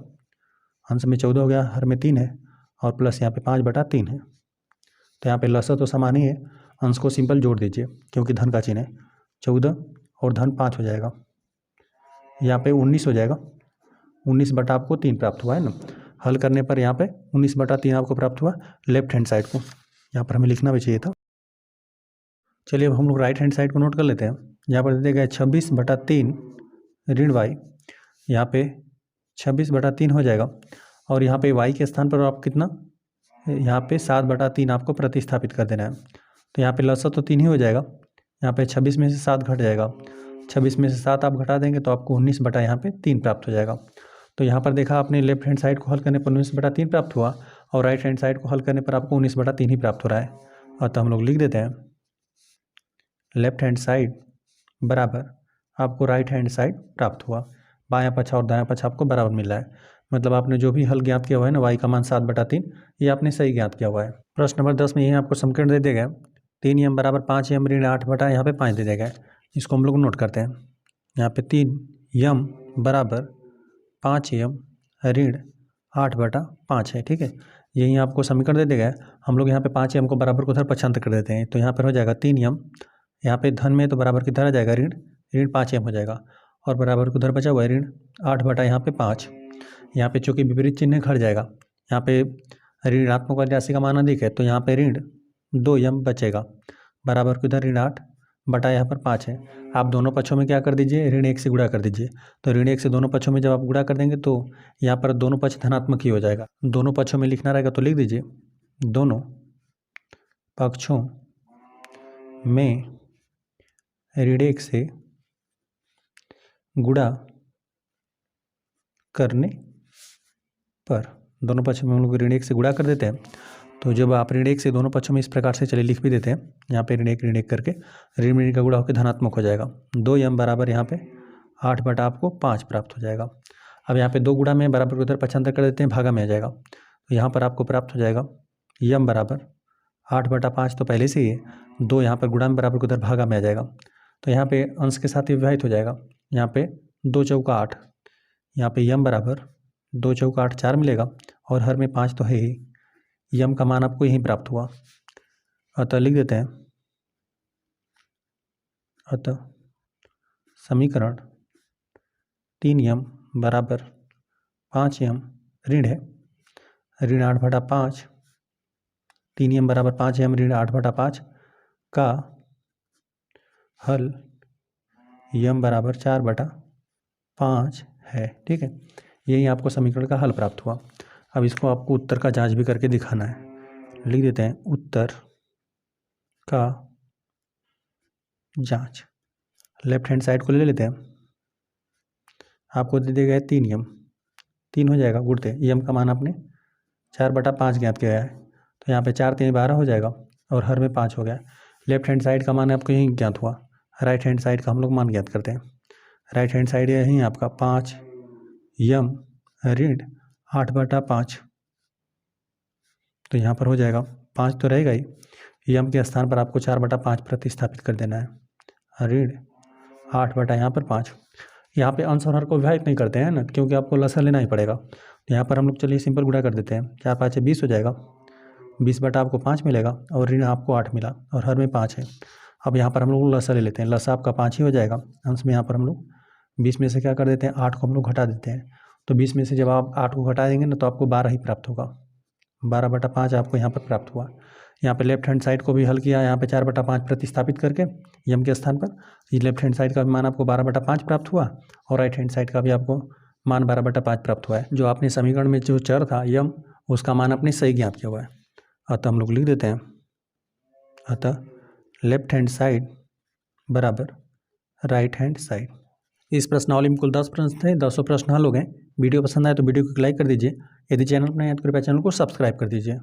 अंश में 14 हो गया, हर में 3 है और प्लस यहाँ पे 5 बटा 3 है। तो यहाँ पे लसा तो समान ही है, अंश को सिंपल जोड़ दीजिए क्योंकि धन का चिन्ह है। 14 और धन 5 हो जाएगा, यहाँ पे 19 हो जाएगा। 19 बटा आपको 3 प्राप्त हुआ है ना। हल करने पर यहाँ पे 19 बटा 3 आपको प्राप्त हुआ लेफ्ट हैंड साइड को। यहाँ पर हमें लिखना भी चाहिए था। चलिए अब हम लोग राइट हैंड साइड को नोट कर लेते हैं। यहाँ पर दे दिया गया 26 बटा 3 ऋण y यहाँ पे 26/3 हो जाएगा। और यहाँ पे y के स्थान पर आप कितना, यहाँ पे 7/3 आपको प्रतिस्थापित कर देना है। तो यहाँ पे लसा तो 3 ही हो जाएगा। यहाँ पे 26 में से 7 घट जाएगा, 26 में से 7 आप घटा देंगे तो आपको 19/3 प्राप्त हो जाएगा। तो यहाँ पर देखा आपने, लेफ्ट हैंड साइड को हल करने पर 19/3 प्राप्त हुआ और राइट हैंड साइड को हल करने पर आपको 19/3 ही प्राप्त हो रहा है। और तो हम लोग लिख देते हैं लेफ्ट हैंड साइड बराबर आपको राइट हैंड साइड प्राप्त हुआ। बायां पक्ष और दायां पक्ष आपको बराबर मिल रहा है, मतलब आपने जो भी हल ज्ञात किया हुआ है ना, y का मान 7/3, ये आपने सही ज्ञात किया हुआ है। प्रश्न नंबर 10 में यही आपको समीकरण दे दिया गया 3m बराबर 5m ऋण 8 यहाँ पे 5 दे दिया गया है। इसको हम लोग नोट करते हैं। यहाँ पे 3m बराबर 5m ऋण 8/5 है, ठीक है। यही आपको समीकरण दे दिया गया है। हम लोग यहाँ पे 5m को बराबर को उधर पक्षांतर कर देते हैं, तो यहाँ पर हो जाएगा 3m, यहाँ पे धन में तो बराबर किधर आ जाएगा, ऋण 5m हो जाएगा, और बराबर को उधर बचा हुआ है ऋण 8 यहाँ पे 5। यहाँ पे चूँकि विपरीत चिन्ह खड़ जाएगा, यहाँ पे ऋणात्मक वाली राशि का मान अधिक है, तो यहाँ पे ऋण 2m बचेगा, बराबर को इधर ऋण 8 यहाँ पर 5 है। आप दोनों पक्षों में क्या कर दीजिए, ऋण 1 से गुणा कर दीजिए। तो ऋण 1 से दोनों पक्षों में जब आप गुणा कर देंगे तो यहाँ पर दोनों पक्ष धनात्मक ही हो जाएगा। दोनों पक्षों में लिखना रहेगा तो लिख दीजिए दोनों पक्षों में ऋण 1 से गुणा करने पर, दोनों पक्षों में हम लोग ऋण 1 से गुणा कर देते हैं। तो जब आप ऋण 1 से दोनों पक्षों में इस प्रकार से चले लिख भी देते हैं, यहाँ पे ऋण 1 करके ऋण में ऋण का गुणा होकर धनात्मक हो जाएगा। 2m बराबर यहाँ पे 8 आपको 5 प्राप्त हो जाएगा। अब यहाँ पे 2 गुणा में बराबर को उधर पक्षांतर कर देते हैं, भागा में आ जाएगा। तो यहाँ पर आपको प्राप्त हो जाएगा m बराबर 8/5 तो पहले से ही है, 2 यहाँ पर गुणा में बराबर को उधर भागा में आ जाएगा। तो यहाँ पे अंश के साथ ही विभाजित हो जाएगा। यहाँ पे 2 चौका 8, यहाँ पे m बराबर 2 चौका 8 4 मिलेगा, और हर में 5 तो है ही, यम का मान आपको यहीं प्राप्त हुआ। अतः लिख देते हैं, अतः समीकरण 3m बराबर 5m ऋण है ऋण 8/5, 3m बराबर 5m ऋण 8/5 का हल m बराबर 4/5 है, ठीक है। यही आपको समीकरण का हल प्राप्त हुआ। अब इसको आपको उत्तर का जांच भी करके दिखाना है। लिख देते हैं उत्तर का जांच। लेफ्ट हैंड साइड को ले लेते हैं, आपको दे दिया गया है 3m, 3 हो जाएगा गुणते m का मान आपने 4/5 ज्ञात किया है, तो यहाँ पे 4 3 12 हो जाएगा, और हर में 5 हो गया। लेफ्ट हैंड साइड का मान आपको यहीं ज्ञात हुआ, राइट हैंड साइड का हम लोग मान ज्ञात करते हैं। राइट हैंड साइड यहीं आपका 5m ऋण 8/5, तो यहाँ पर हो जाएगा 5 तो रहेगा ही, m के स्थान पर आपको 4/5 प्रतिस्थापित कर देना है, ऋण 8 यहाँ पर 5। यहाँ पे अंश और हर को विभाजित नहीं करते हैं ना, क्योंकि आपको लसा लेना ही पड़ेगा। तो यहाँ पर हम लोग चलिए सिंपल गुणा कर देते हैं, 4 5 20 हो जाएगा, 20 आपको 5 मिलेगा, और ऋण आपको 8 मिला, और हर में 5 है। अब यहाँ पर हम लोग लसा ले लेते हैं, लसा आपका 5 ही हो जाएगा। अंश में यहाँ पर हम लोग 20 में से क्या कर देते हैं, 8 को हम लोग घटा देते हैं। तो 20 में से जब आप 8 को घटा देंगे ना, तो आपको 12 ही प्राप्त होगा, 12/5 आपको यहाँ पर प्राप्त हुआ। यहाँ पे लेफ्ट हैंड साइड को भी हल किया, यहाँ पे 4/5 प्रतिस्थापित करके यम के स्थान पर, ये लेफ्ट हैंड साइड का मान आपको 12/5 प्राप्त हुआ, और राइट हैंड साइड का भी आपको मान 12/5 प्राप्त हुआ है। जो आपने समीकरण में जो चर था यम, उसका मान आपने सही ज्ञात किया हुआ है। अतः हम लोग लिख देते हैं, अतः लेफ्ट हैंड साइड बराबर राइट हैंड साइड। इस प्रश्नावली में कुल 10 प्रश्न थे, 10 प्रश्न हल हो गए। वीडियो पसंद आए तो वीडियो को लाइक कर दीजिए। यदि चैनल पर नए हैं तो कृपया चैनल को सब्सक्राइब कर दीजिए।